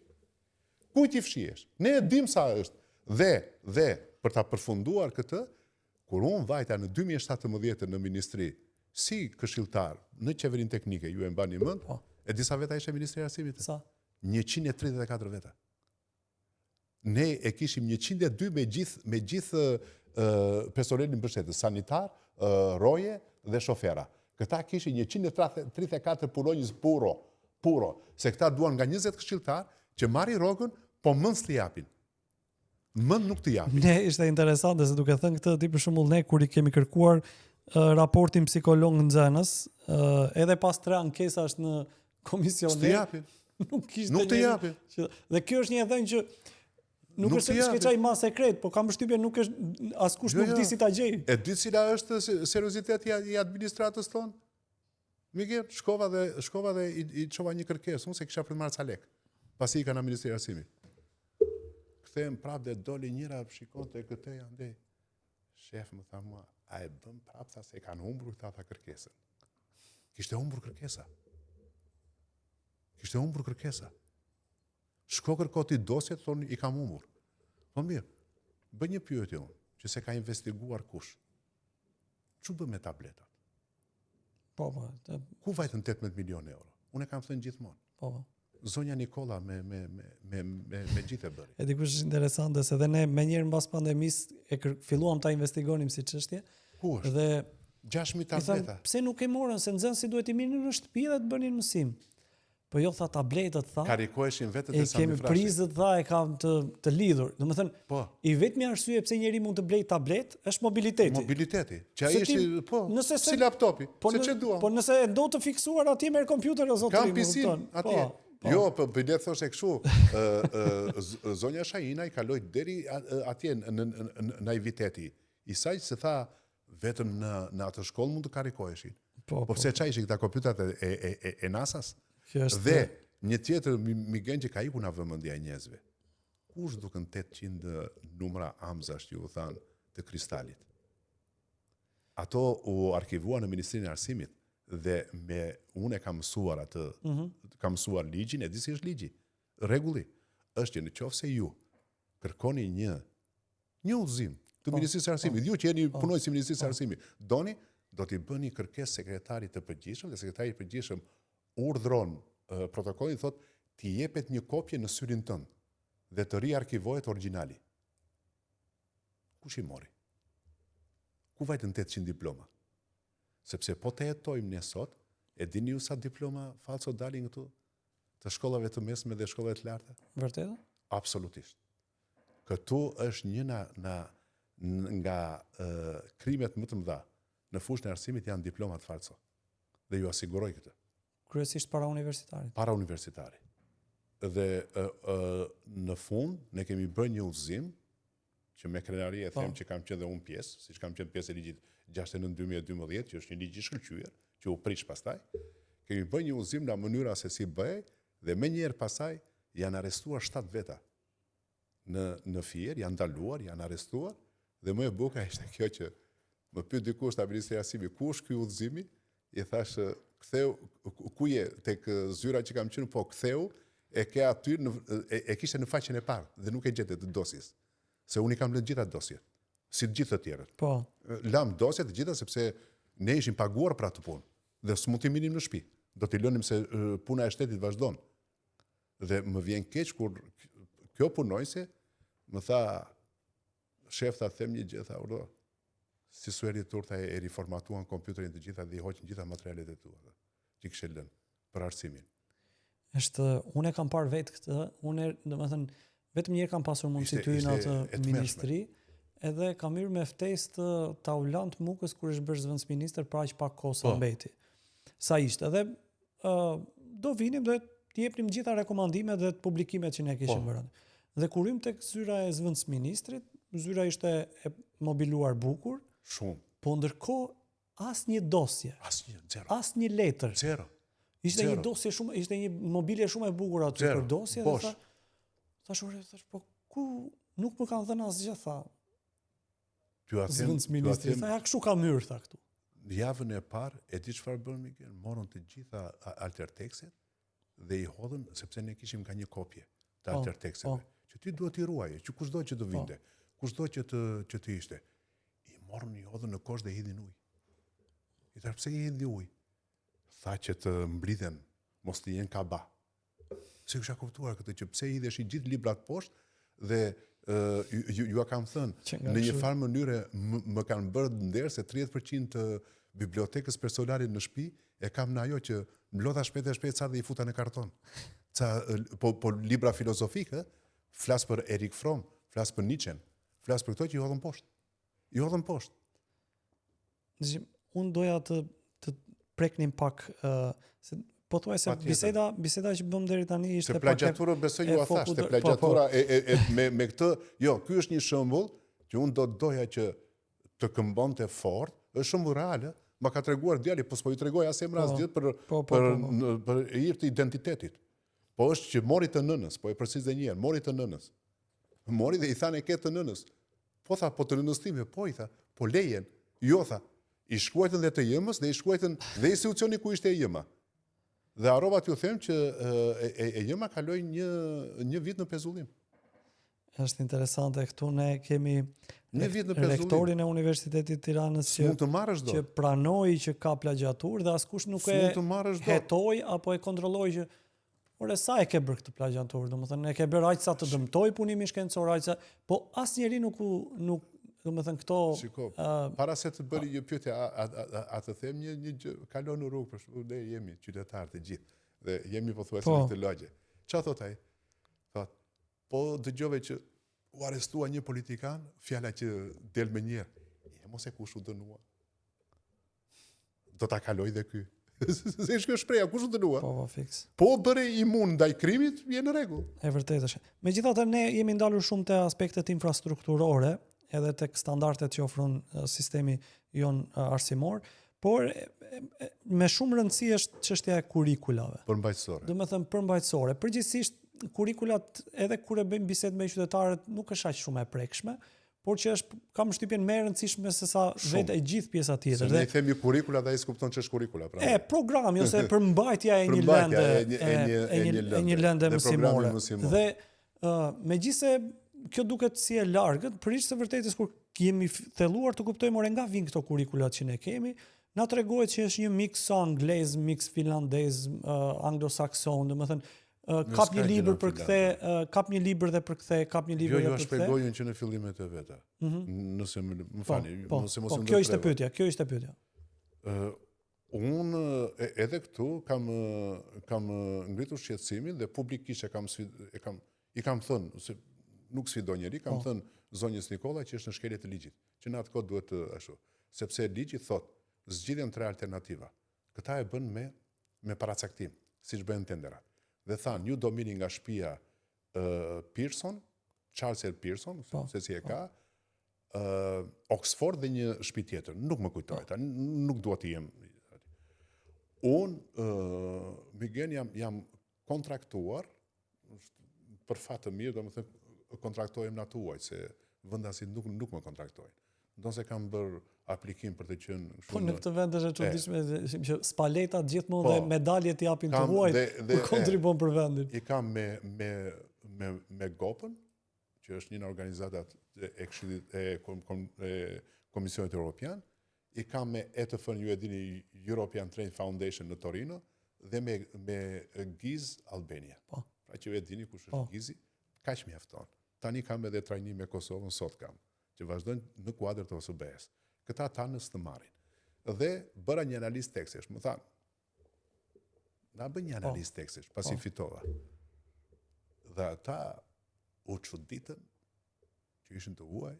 Kujt i fshihesh? Ne e dim sa është. Dhe për ta përfunduar këtë, kur unë vajta në 2017 në ministri, si këshilltar në qeverinë teknike, ju e mbani mend, e disa veta ishte Ministri i Arsimit. Sa? 134 veta. Ne e kishim 102 me gjithë personelin mbështetës, sanitar, roje dhe shofera. Këta kishin 134 punonjës puro, se këta duan nga 20 këshilltar që marrin rrogën, po mend s'të japin. Mend nuk të japin. Ne ishte interesante se duke thënë këtë ti për shembull ne kur I kemi kërkuar raportin psikolog nxënës, edhe pas 3 ankesash në komision s'të japin. Nuk të japin. Dhe kjo është një dhënë që nuk është se çaj ma sekret, po kam përshtypjen nuk është askush nuk di si ta gjej. E di cila është serioziteti I administratës tonë? Miguel, shkova dhe I çova një kërkesë, unë se kisha për të marrë ca lek. Pasi I kanë në Ministri I Arsimit. Kthehem prapë dhe doli njëra shikonte këtë andej. Shef më tha mua, a e bën prapë tha se kanë humbur këta kërkesën. Kishte humbur kërkesa. Shko kërko ti dosjet, thonë I kam humbur. Po mirë, bë një pyetje unë, që se ka investiguar kush. Çu bë me tabletat? Po. Ku vajtën 18 milion euro? Unë e kam thënë gjithmonë. Po. Zonja Nikola me gjithë e bëri. E dikush është interesante se dhe ne me njerë mbas pandemisë filluam ta investigonim si çështje. Ku është? Dhe 6.000 tableta. Pse nuk e morën se nxënësit duhet I mirnin në shtëpi dhe të bënin mësim. Po jo tha tabletët tha. Karikoheshin vetët e e sa kemi prizët tha e kam të lidhur. Domethënë, po. I vetmi arsye pse njeri mund të blej tablet është mobiliteti. Që ai ishte po, si laptopi, se çe duam. Po nëse e do të fiksuar atje merr kompjuter o zotëri. Kam pisin atje. Jo, po bilet thoshe kështu, zonja Shajina I kaloi deri atje në naiviteti. I saj se tha vetëm në atë shkollë mund të karikoheshin. Po pse çaj ishin këta kompjuterat e NASA-s? Dhe një tjetër migen që ka ikur nga vëmendja e njerëzve. Kush duken 800 numra amzash që u thanë të kristalit? Ato u arkivuan në Ministrinë e Arsimit dhe unë e kam mësuar atë, kam mësuar ligjin, e di si është ligji. Rregulli është që nëse ju kërkoni një udhëzim të Ministrisë së Arsimit, ju që jeni punonjës I Ministrisë së Arsimit, do t'i bëni kërkesë sekretarit të përgjithshëm dhe sekretari I përgjithshëm urdhron protokollin thot t'i jepet një kopje në syrin tënd dhe të riarkivohet origjinali. Kush I mori? Ku vajtën 800 diploma? Sepse po të jetojmë ne sot, e dini ju sa diploma falso dalin këtu të shkollave të mesme dhe shkollave të larta? Vërtet? Absolutisht. Këtu është një nga krimet më të mëdha në fushën e arsimit janë diplomat falso. Dhe ju asiguroj këtë. Kryesisht para universitarit. Para universitarit. Dhe në fund, ne kemi bërë një udhëzim, që me krenari e them që kam qenë dhe unë pjesë, siç kam qenë pjesë e ligjit 69/2012, që është një ligj I shkëlqyer, që u prish pastaj. Kemi bërë një udhëzim nga mënyra se si bëhej, dhe me njerë pasaj janë arrestuar 7 veta. Në Fier, janë ndaluar, janë arrestuar, dhe më e bukur ishte kjo që më pyet dikush te Ministria e Arsimit, ku është ky udhëzimi? I thash, ktheu, ku je tek zyra që kam qenë, po ktheu, e ke aty, e kishte në faqen e parë, dhe nuk e gjetet të dosjes. Se unë I kam lënë gjitha dosjet, si të gjithë të tjerët. Po. Lam dosjet të gjitha, sepse ne ishim paguar për atë punë, dhe s'mund t'i minim në shtëpi. Do t'i lënim se puna e shtetit vazhdon. Dhe më vjen keq kur kjo punojse më tha, shef, tha, them një gjë, tha, urdhë, si sueri turta e riformatuan kompjuterin të gjitha dhe I hoqën gjitha materialet e tua që kishe lënë për arsimin. Unë e kam parë vetë këtë, domethënë vetëm një herë kam pasur mundësi të hyj në atë ministri, edhe kam hyrë me ftesë ta ulant Mukës kur është bërë zëvendësministër për aq pak kohë sa mbeti. Sa ishte, edhe do vinim dhe të jepnim gjitha rekomandimet dhe të publikimet që ne kishim bërë. Dhe kur hym tek zyra e zëvendësministrit, zyra ishte e mobiluar bukur. Shumë. Po ndërkohë asnjë dosje. Zero. Asnjë letër. Zero. Ishte një dosje shumë, ishte një mobilje shumë e bukur aty për dosje dhe thash, po ku nuk më kanë dhënë asgjë, tha. Zëvendësministri tha, ja kështu kam hyrë, tha këtu. Javën e parë, e di çfarë bën Miguel, morën të gjitha altertekset dhe I hodhën sepse ne kishim ka një kopje të altertekseve, që ti duhet I ruaje, që kushdo që të vinte. kushdo që të ishte, i morën një odhën në kosh dhe hidhin ujë. I thash, pse i hidhin ujë? Tha që të mblidhen, mos të jenë kaba. Se kisha kuptuar këtë që pse i hidhesh i gjithë librat poshtë dhe ju kam thënë, në një farë mënyre më kanë bërë nder se 30% të bibliotekës personale në shtëpi e kam në ajo që mblodha shpejt sa dhe i futa në karton. Po libra filozofike, flas për Erik Fromm, flas për Nietzsche, flas për këto që i hodhën poshtë. I hodhën poshtë. Unë doja të preknim pak po thuaj se biseda që bëm deri tani ishte se plagjatura besoj ju a thash, te plagjatura me këtë, jo, ky është një shembull që unë do të doja që të këmbonte fort, është shembull real, ma ka treguar djali, po s'po ju tregoj as emra as gjë për hir të identitetit. Po është që mori të nënës, po e përsëris edhe një herë, mori të nënës. Mori dhe i thanë e ke të nënës. Po tha, po të nënës time, po i tha, po lejen. Jo tha, i shkruajtën dhe të jëmës dhe i shkruajtën dhe institucioni ku ishte e jëma. Dhe harrova t'ju them që e jëma kaloi një vit në pezullim. Është interesante, këtu ne kemi një vit në pezullim. Rektorin e Universitetit Tiranës që pranoi që ka plagjatur dhe askush nuk e hetoi apo e kontrolloi që ore sa e ke bërë këtë plagjatur, domethënë e ke bërë aq sa të dëmtoj punimin shkencor, aq sa, po asnjëri nuk domethënë këto para se të bëri një pyetje a të them një gjë, kalon në rrugë për shkak ne jemi qytetarë të gjithë dhe jemi pothuajse në këtë lagje. Çfarë thot ai? Thot, po dëgjove që u arrestua një politikan, fjala që del më një herë. Mos e kush u dënua. Do ta kaloj dhe ky. Se është kjo shpreha, kush u dënua? Po, fiks. Po bëre imun ndaj krimit, je në rregull. E vërtetë është. Megjithatë ne jemi ndalur shumë te aspektet infrastrukturore, edhe tek standardet që ofron sistemi jon arsimor, por me shumë rëndësi është çështja e kurrikulave. Përmbajtësore. Domethënë përmbajtësore. Përgjithsisht kurrikulat edhe kur e bëjmë bisedë me qytetarët nuk është aq shumë e prekshme, por që kam shtypjen më e rëndësishme se sa vetë e gjithë pjesa tjetër. Se ne i themi kurrikula dhe ai s'kupton ç'është kurrikula, pra. Programi ose përmbajtja e një lëndë mësimore. Dhe megjithse kjo duket si e largët, për ishte vërtetës kur jemi thelluar të kuptojmë ore nga vijnë këto kurrikulat që ne kemi, na tregohet që është një mix anglez, mix finlandez, anglosakson, domethënë kap një libër për kthe, kap një libër dhe për kthe, kap një libër dhe për kthe. Jo, shpjegojën që në fillimet e veta. Nëse më fani, nëse mos kjo ishte pyetja. Unë edhe këtu kam ngritur shqetësimin dhe publikisht i kam thënë, se nuk sfidoj njeri, kam thënë zonjës Nikola që është në shkelje të ligjit, që në atë kohë duhet të ashtu, sepse ligji thot zgjidhjen 3 alternativa. Këta e bën me paracaktim, siç bëhen tenderat. Dhe thanë, ju do mini nga shtëpia Pearson, Charles L. Pearson, se si e ka, Oxford dhe një shtëpi tjetër. Nuk më kujtoj, nuk dua të jem. Unë, Miguel, jam kontraktuar, për fat të mirë, domethënë kontraktohem në atë huaj, se vendasit nuk më kontaktojnë. Ndonse kam bërë aplikim për të qenë shumë. Po në këtë vend është e çuditshme që spaletat gjithmonë dhe medaljet i japin të huajt për kontribon për vendin. I kam me GOP-ën, që është një nga organizatat e Komisionit Evropian, i kam me ETF-n, ju e dini, European Trade Foundation në Torino, dhe me GIZ Albania. Pra që ju e dini kush është GIZ-i, kaq mjafton. Tani kam edhe trajnim me Kosovën, sot kam, që vazhdojnë në kuadër të OSBE-s. Këta tanës të marrin. Dhe bëra një analizë tekstesh, më thanë, na bën një analizë tekstesh, pasi fitova. Dhe ata u çuditën që ishin të huaj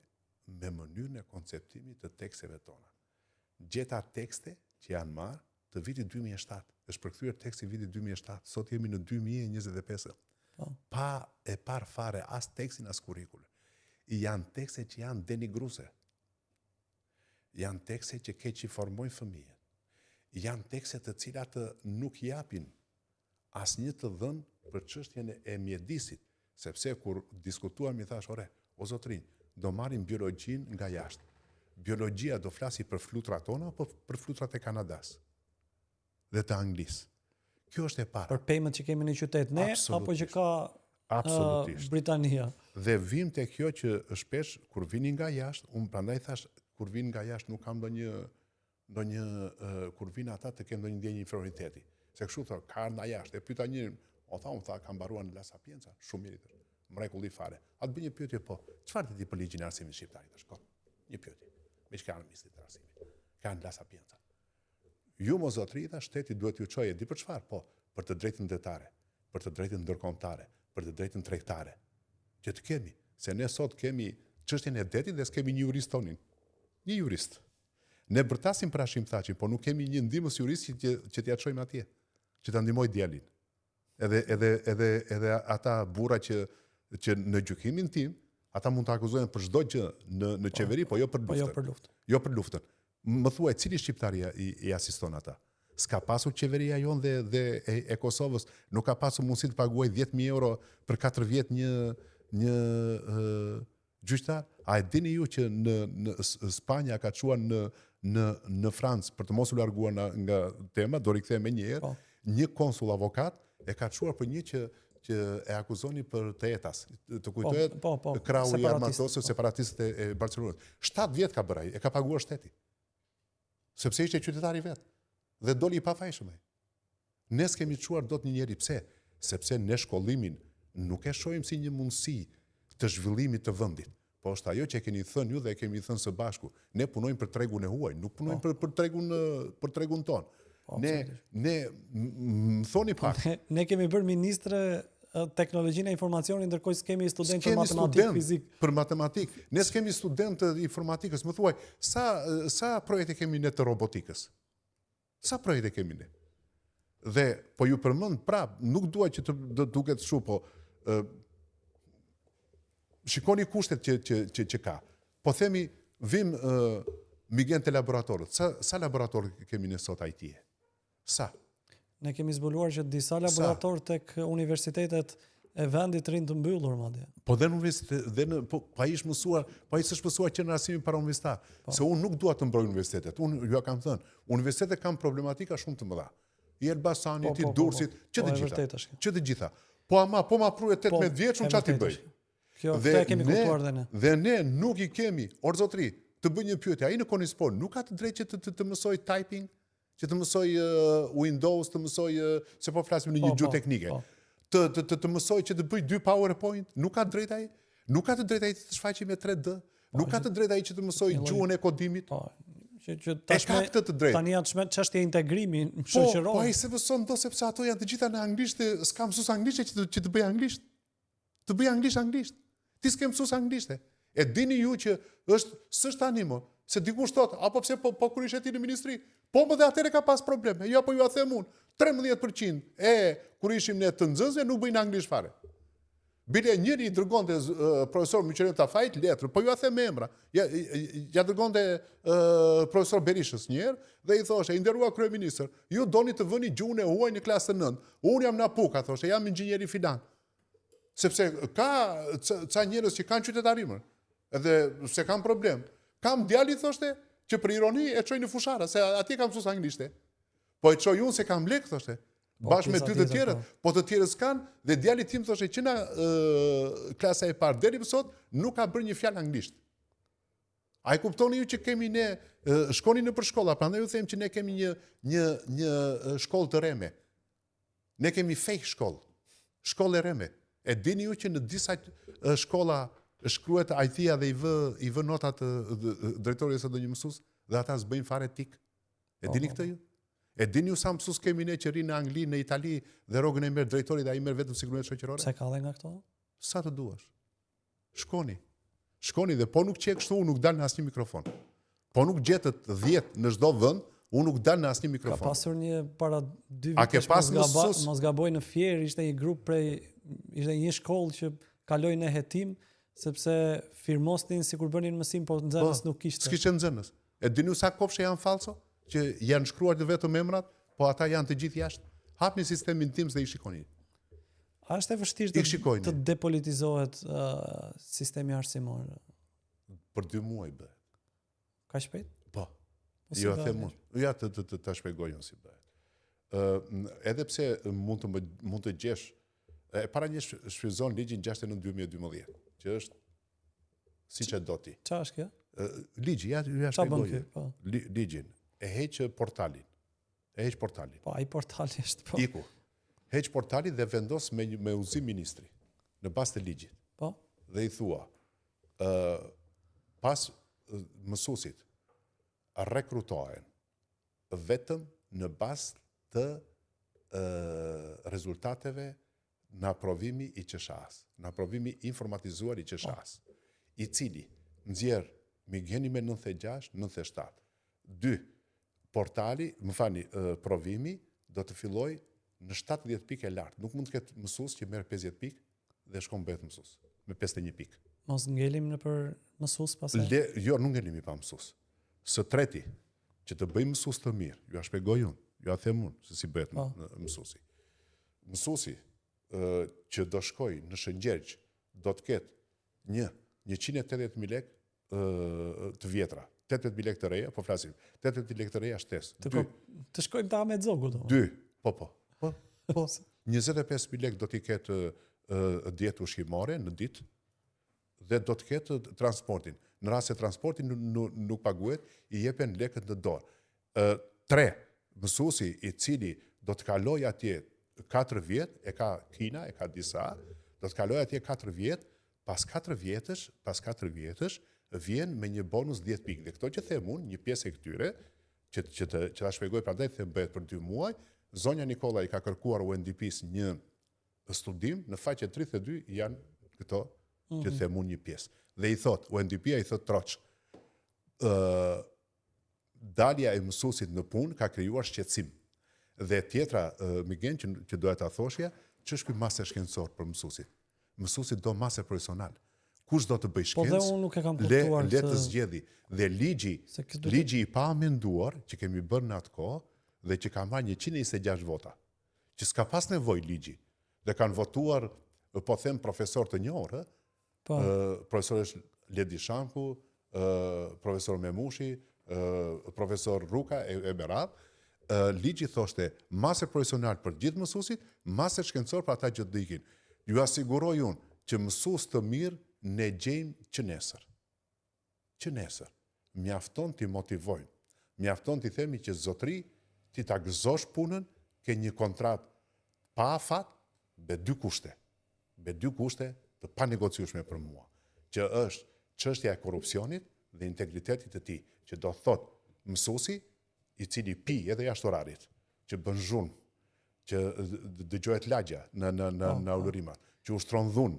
me mënyrën e konceptimit të teksteve tona. Gjeta tekste që janë marrë të vitit 2007. Është përkthyer teksti vitit 2007. Sot jemi në 2025. Pa e par fare as tekstin as kurrikul. Janë tekste që janë denigruese. Janë tekste që keq i formojnë fëmijën. Janë tekste të cilat nuk japin asnjë të dhënë për çështjen e mjedisit, sepse kur diskutuam i thash, ore, o zotrinj, do marrim biologjinë nga jashtë. Biologjia do flasi për flutrat tona apo për flutrat e Kanadas dhe të Anglisë. Kjo është e para. Për pemët që kemi në qytet ne, apo që ka Absolutisht. Britania. Dhe vim te kjo që shpesh kur vini nga jashtë, unë prandaj thash kur vin nga jashtë nuk kam ndonjë kur vin ata të kenë ndonjë ndjenjë inferioriteti. Se kështu thon, ka nga jashtë. E pyeta një, tha kam mbaruar në La Sapienza, shumë mirë. Mrekulli fare. Atë bëj një pyetje po. Çfarë ti për ligjin e arsimit shqiptar tash? Një pyetje. Me çka armistit të arsimit? Ka në La Sapienza. Ju mo zotëri tha, shteti duhet ju çojë di për çfarë? Po, për të drejtën detare, për të drejtën ndërkombëtare, për të drejtën tregtare. Që të kemi, se ne sot kemi çështjen e detit dhe s'kemi një jurist tonin. Një jurist. Ne bërtasim për Hashim, po nuk kemi një ndihmës jurist që t'ja çojmë atje, që ta ndihmoj djalin. Edhe ata burra që në gjykimin tim, ata mund të akuzohen për çdo gjë në qeveri, po jo për luftën. Jo për luftën. Më thuaj, cili shqiptari i asiston ata? S'ka pasur qeveria jonë dhe e Kosovës, nuk ka pasur mundësi të paguaj 10.000 euro për 4 vjet një gjyqtar? A e dini ju që në Spanja ka çuar në Francë, për të mos u larguar nga tema, do rikthehem më një herë, një konsul avokat e ka çuar për një që e akuzoni për të etas. Të kujtohet krahu i armatosur separatistët e Barcelonës. 7 vjet ka bërë ai, e ka paguar shteti. Sepse ishte qytetari vet. Dhe doli i pafajshëm ai. Ne s'kemi çuar dot një njeri. Pse? Sepse ne shkollimin nuk e shohim si një mundësi të zhvillimit të vendit. Po është ajo që e keni thënë ju dhe e kemi thënë së bashku. Ne punojmë për tregun e huaj, nuk punojmë për tregun ton. Ne më thoni pak. Ne kemi bërë ministre teknologjinë e informacionit, ndërkohë s'kemi student për matematikë, fizikë. Për matematikë. Ne s'kemi student të informatikës. Më thuaj, sa projekte kemi ne të robotikës? Sa projekte kemi ne? Dhe po ju përmend prap, nuk dua që të duket shumë, po shikoni kushtet që ka. Po themi vim migjen te laboratorët. Sa laboratorë kemi ne sot IT? Sa? Ne kemi zbuluar që disa laboratorë tek universitetet e vendit rinë të mbyllur madje. Po dhe në universitet, pa ish mësuar, pa ish mësuar që në arsimin para universitar. Se unë nuk dua të mbroj universitetet. Unë ju kam thënë, universitetet kanë problematika shumë të mëdha. I Elbasanit, i Durrësit, që të gjitha. Po ma pruje 18 vjeç, unë çfarë ti bëj? Kjo e kemi kuptuar dhe ne. Dhe ne nuk i kemi, or zotri, të bëj një pyetje. Ai në Konispor nuk ka të drejtë që të mësoj typing, që të mësoj Windows, të mësoj, se po flasim në një gjuhë teknike. Të mësoj që të bëj 2 PowerPoint, nuk ka drejt ai. Nuk ka të drejt ai të shfaqej me 3D. Nuk ka të drejt ai që të mësoj gjuhën e kodimit. Tani janë çështje integrimi shoqëror. Po ai se vëson do sepse ato janë të gjitha në anglisht, s'ka mësues anglisht që të bëj anglisht. Të bëj anglisht. Ti s'ke mësues anglisht. E dini ju që s'është tani më, se dikush thot, apo pse po kur ishe ti në ministri, po më dhe atëre ka pas probleme. Jo, po ju a them unë, 13% kur ishim ne të nxënësve nuk bëjnë anglisht fare. Bile njëri i dërgonte profesor Myqenet Tafajt letër, po ju a them emra. Ja dërgonte profesor Berishës njëherë dhe i thoshe, i nderuar kryeministër, ju doni të vëni gjuhën e huaj në klasën 9. Unë jam në Apuka, thoshe, jam inxhinieri filan. Sepse ka ca njerëz që kanë qytetarimër, edhe se kanë problem. Kam djali, thoshte, që për ironi e çoj në fushara, se atje kam mësues anglishte. Po e çoj unë se kam lek, thoshte. Bashkë me 2 të tjerët, po të tjerët s'kan, dhe djali tim thoshte që na klasa e parë deri më sot nuk ka bërë një fjalë anglisht. A e kuptoni ju që kemi ne shkoni në për shkolla, prandaj ju them që ne kemi një shkollë të reme. Ne kemi fake shkollë. Shkollë e reme. E dini ju që në disa shkolla shkruhet IT-a dhe i vë notat drejtorit së ndonjë mësues dhe ata s'bëjnë fare tik. E dini këtë ju? E dini ju sa mësues kemi ne që rinë në Angli, në Itali dhe rrogën e merr drejtori dhe ai merr vetëm sigurinë shoqërore? Pse ka dhe nga këto? Sa të duash. Shkoni dhe po nuk qe kështu, unë nuk dal në asnjë mikrofon. Po nuk gjetet 10 në çdo vend, unë nuk dal në asnjë mikrofon. Ka pasur një para 2 vitesh, mos gaboj në Fier, ishte një grup ishte një shkollë që kaloi në hetim sepse firmosnin sikur bënin mësim, po nxënës nuk kishte. S'kishte nxënës. E dini sa kopshe janë falso? Që janë shkruar vetëm emrat, po ata janë të gjithë jashtë. Hapni sistemin Teams dhe i shikoni. A është e vështirë të depolitizohet sistemi arsimor? Për 2 muaj bëhet. Ka shpejt? Po. Jo e them unë. Ja ta shpjegoj unë si bëhet. Edhe pse mund të gjesh E para një shfrytëzon ligjin 69/2012, që është siç e do ti. Çfarë është kjo? Ligji, ja Çfarë bën shpjegoj. ky? Po. Ligjin. E heq portalin. Po, ai portali është po. Iku. Heq portalin dhe vendos me udhëzim ministri në bazë të ligjit. Po. Dhe i thua, pas mësuesit rekrutohen vetëm në bazë të rezultateve në aprovimi i qeshas, në aprovimi informatizuar i qeshas, i cili nxjerr migjeni me 96, 97. 2. Portali, provimi do të filloj në 70 pikë e lartë. Nuk mund të ketë mësues që merr 50 pikë dhe shkon bëhet mësues me 51 pikë. Mos ngelim në për mësues pastaj. Jo, nuk ngelimi pa mësues. Së treti, që të bëjmë mësues të mirë, ju a shpjegoj unë, ju a them unë se si bëhet mësuesi. Mësuesi që do shkoj në Shëngjergj do të ketë 180.000 lekë të vjetra, 80.000 lekë të reja, po flasim, 80.000 lekë të reja shtesë. Të shkojmë ta me zogu do. 2, po. 25.000 lekë do t'i ketë dietë ushqimore në ditë dhe do të ketë transportin. Në rast se transporti nuk paguhet, i jepen lekët në dorë. 3. Mësuesi i cili do të kaloj atje 4 vjet, e ka Kina, e ka disa, do të kaloj atje 4 vjet, pas 4 vjetësh vjen me një bonus 10 pikë. Dhe këto që them unë, një pjesë e këtyre, që ta shpjegoj prandaj them bëhet për 2 muaj, zonja Nikola i ka kërkuar UNDP-s një studim, në faqe 32 janë këto që them unë një pjesë. Dhe i thot, UNDP-a i thot troç, dalja e mësuesit në punë ka krijuar shqetësim. Dhe tjetra, Migen, që doja ta thoshja, ç'është ky master shkencor për mësuesit? Mësuesit do master profesional. Kush do të bëj shkencë? Po dhe unë nuk e kam kuptuar le të zgjedhë. Dhe ligji i pa amenduar që kemi bërë në atë kohë dhe që ka marrë 126 vota. Që s'ka pas nevojë ligji. Dhe kanë votuar, po them profesor të njohur, profesor Ledi Shanku, profesor Memushi, profesor Ruka e Berat. Ligji thoshte master profesional për gjithë mësuesit, master shkencor për ata që do ikin. Ju asiguroj unë që mësues të mirë ne gjejmë që nesër. Mjafton t'i motivojmë. Mjafton t'i themi që zotri ti ta gëzosh punën, ke një kontrat pa afat, me 2 kushte. Me 2 kushte të panegociueshme për mua, që është çështja e korrupsionit dhe integritetit të tij, që do thot mësuesi i cili pi edhe jashtë orarit, që bën zhurmë, që dëgjohet lagja në ulërimat, që ushtron dhunë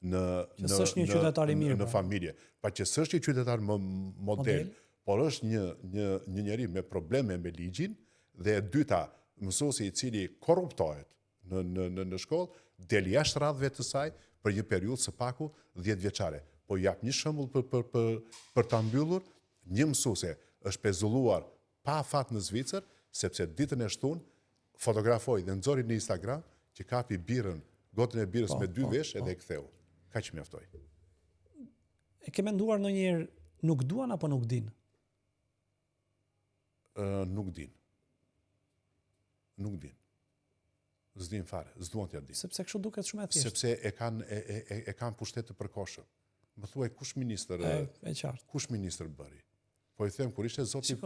në familje, pa që s'është një qytetar model, por është një njeri me probleme me ligjin, dhe e dyta, mësuesi i cili korruptohet në shkollë, del jashtë radhëve të saj për një periudhë së paku 10 vjeçare. Po jap një shembull për ta mbyllur, një mësuese është pezulluar pa afat në Zvicër, sepse ditën e shtunë fotografoi dhe nxori në Instagram që kapi birën, gotën e birës me 2 vesh edhe e ktheu. Kaq mjaftoi. E ke menduar ndonjëherë nuk duan apo nuk din? Nuk din. Nuk din. S'din fare, s'duan t'ja din. Sepse kështu duket shumë e thjeshtë. Sepse e kanë pushtet të përkohshëm. Më thuaj kush ministër e qartë. Kush ministër bëri? Po i them kur ishte zoti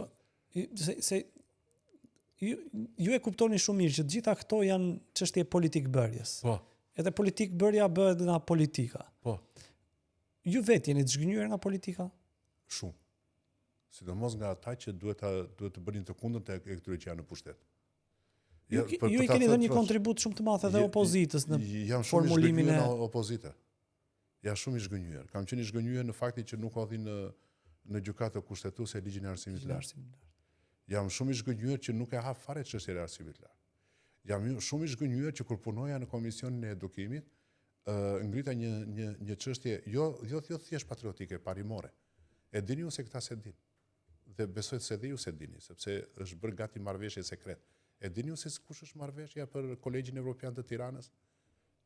ju e kuptoni shumë mirë që gjitha këto janë çështje politik bërjes. Po. Edhe politik bërja bëhet nga politika. Po. Ju vetë jeni të zhgënjur nga politika? Shumë. Sidomos nga ata që duhet të bënin të kundërt e këtyre që janë në pushtet. Ju i keni dhënë një kontribut shumë të madh edhe opozitës në formulimin e opozitës. Jam shumë i zhgënjur. Kam qenë i zhgënjur në faktin që nuk hodhi në gjykatë kushtetuese ligjin e arsimit të lartë. Jam shumë i zhgënjur që nuk e hap fare çështjen e arsimit të lartë. Jam shumë i zhgënjur që kur punoja në Komisionin e Edukimit, ngrita një çështje jo thjesht patriotike, parimore. E dini ju se këta se din. Dhe besoj se dhe ju se dini, sepse është bërë gati marrëveshje sekret. E dini ju se kush është marrëveshja për Kolegjin Evropian të Tiranës,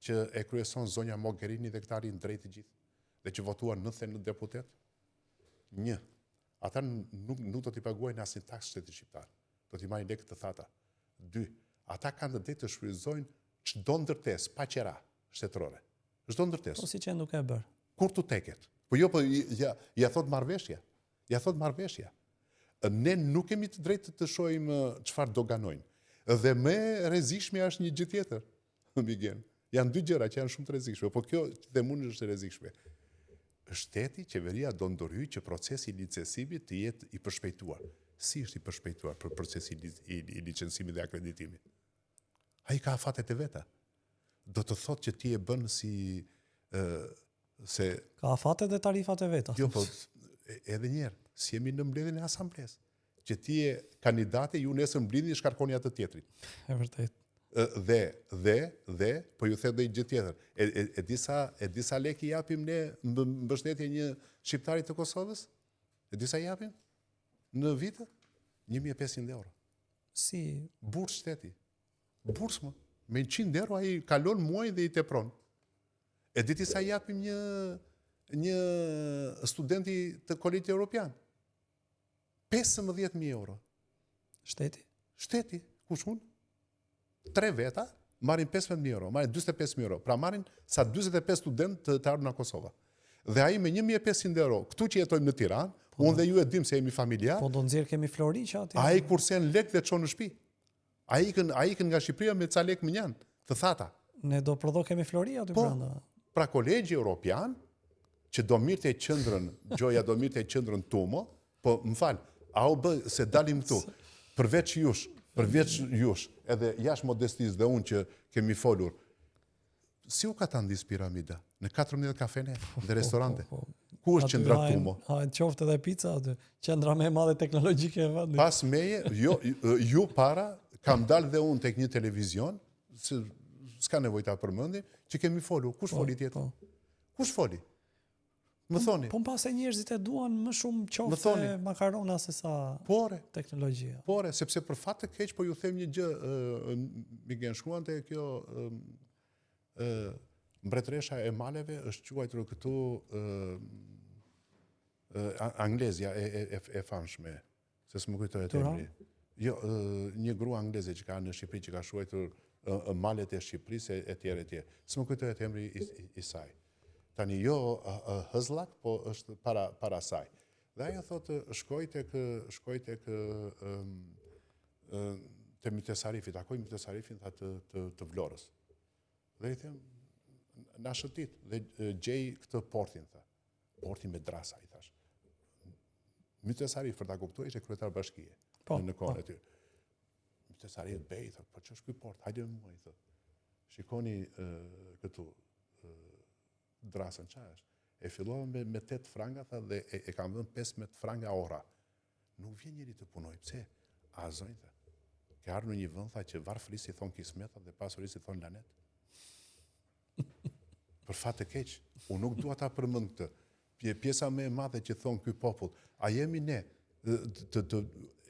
që e kryeson zonja Mogherini dhe këta rinë drejt të gjithë, dhe që votuan 99 deputet? 1. Ata nuk do t'i paguajnë asnjë taksë shtetit shqiptar. Do t'i marrin lekë të thata. 2. Ata kanë të drejtë të shfrytëzojnë çdo ndërtesë pa qera shtetërore. Çdo ndërtesë. Po si që nuk e bërë. Kur tu teket. Po jo, po ja thot marrëveshja. Ja thot marrëveshja. Ne nuk kemi të drejtë të shohim çfarë doganojnë. Dhe më e rrezikshme është një gjë tjetër. Miguel. Janë dy gjëra që janë shumë të rrezikshme, po kjo dhe mund është e rrezikshme. Shteti, qeveria do ndorhyj që procesi i licencimit të jetë i përshpejtuar. Si është i përshpejtuar për procesi i licencimit dhe akreditimit? Ai ka afatet e veta. Do të thotë që ti e bën si se Ka afatet dhe tarifat e veta. jo, po edhe një herë, si jemi në mbledhjen e asamblesë, që ti je kandidate, ju nesër mblidhni shkarkoni atë tjetrit. E vërtet. Dhe, po ju them dhe një gjë tjetër. E disa lek i japim ne mbështetje një shqiptari të Kosovës? E disa i japim? Në vite? 1.500 euro. Si, Burs shteti. Burs më. Me 100 euro ai kalon muaj dhe i tepron. E diti sa i japim një studenti të Kolegjit Evropian. 15.000 euro. shteti? Shteti, kush unë? 3 veta, marrin 15.000 euro, marrin 45.000 euro. Pra marrin sa 45 student të ardhur në Kosova. Dhe ai me 1.500 euro, këtu që jetojmë në Tiranë, unë dhe ju e dim se jemi familjar, Po do nxjerr kemi Flori që aty. ai kursen lek dhe çon në shtëpi. Ai ikën nga Shqipëria me ca lek më njan, të thata. Ne do prodho kemi Flori aty Po. brenda. Pra Kolegji Evropian, që do mirë të qëndrën, Gjoja do mirë të qëndrën Tumo, po më fal, a u bë se dalim këtu, përveç jush, edhe jashtë modestisë dhe unë që kemi folur, si u ka ta ndis piramida? Në 14 kafene dhe restorante. Ku është qendra Tumo? Hajnë qoftë edhe pizza aty. Qendra më e madhe teknologjike e vendit. Pas meje, ju para, kam dalë dhe unë tek një televizion, se s'ka nevojë ta përmendim, që kemi folur. Kush foli tjetër? Kush foli? Më thoni. Po pas e njerëzit e duan më shumë Më qoftë thoni. makarona se sa Pore, teknologjia. Pore, sepse për fat të keq, po ju them një gjë, Miguel, shkruante kjo mbretëresha e maleve është quajtur këtu Anglezja e famshme, se s'më kujtohet emri. Jo, një grua angleze që ka në Shqipëri që ka shuajtur malet e Shqipërisë e tjerë e tjerë. S'më kujtohet emri i saj. Tani jo Hëzlak, po është para saj. Dhe ajo thotë shkoj tek te Mytesarifi, takoj Mytesarifin tha të Vlorës. Dhe i them na shëtit dhe gjej këtë portin tha. Portin me drasa i thash. Mytesarif për ta kuptuar ishte kryetar bashkie në kohën e tyre. Mytesarif bej thotë, po ç'është ky port? Hajde me mua i thotë. Shikoni këtu drasën çfarë është? E fillova me 8 franga tha dhe e kam dhënë 15 franga ora. Nuk vjen njëri të punoj. Pse? A zonjë tha. Ka ardhur në një vend tha që varfërisë i thon kismeta dhe pasurisë i thon lanet. Për fat të keq, unë nuk dua ta përmend këtë. Pjesa më e madhe që thon ky popull, a jemi ne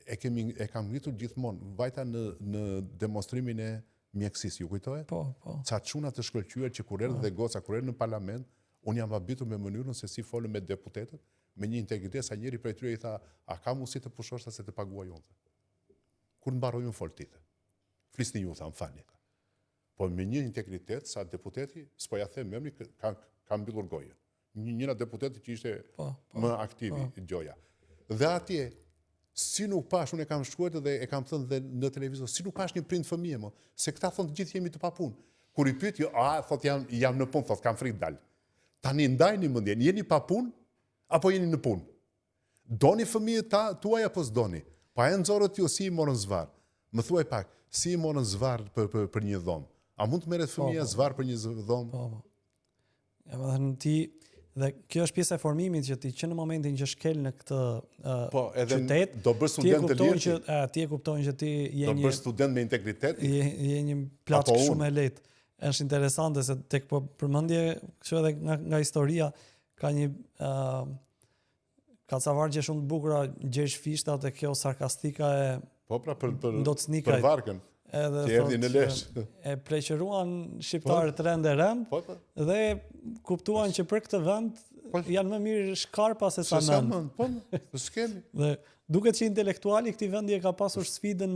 e kam ngritur gjithmonë vajta në demonstrimin e mjekësisë, ju kujtohet? Po. Ca çuna të shkëlqyer që kur erdhën dhe goca kur erdhën në parlament, unë jam habitur me mënyrën se si folën me deputetët, me një integritet sa njëri prej tyre i tha, a ka mundësi të pushosh se të paguaj unë? Kur mbaroj unë fol ti. Flisni ju tha, më falni. Po me një integritet sa deputeti, s'po ja them emrin, ka mbyllur gojën. Njëra deputeti që ishte më aktivi Gjoja. Dhe atje si nuk pash, unë e kam shkruar dhe e kam thënë dhe në televizor, si nuk pash një prind fëmijë më, se këta thonë të gjithë jemi të papunë. Kur i pyet, thot jam në punë, thot kam frikë dal. Tani ndajni mendjen, jeni pa punë apo jeni në punë? Doni fëmijët tuaj apo s'doni? Pa e nxorët ju si i morën zvarr. Më thuaj pak, si i morën zvarr për një dhomë? A mund të merret fëmia zvarr për një dhomë? Po. Ja, më thënë ti dhe kjo është pjesa e formimit që ti që në momentin që shkel në këtë qytet, do bësh student të lirë. Ti e kupton që ti je do bësh student me integritet. Je një plaçk shumë e lehtë. Është interesante se tek po përmendje kështu edhe nga historia ka një kacavargje shumë të bukura Gjergj Fishtat e kjo sarkastika e për varkën. Edhe që erdhi në Lesh. E preqëruan shqiptarët rend e rend dhe kuptuan që për këtë vend janë më mirë shkarpa se sa nën. Po, s'kemi. Dhe duket që intelektuali këtij vendi e ka pasur sfidën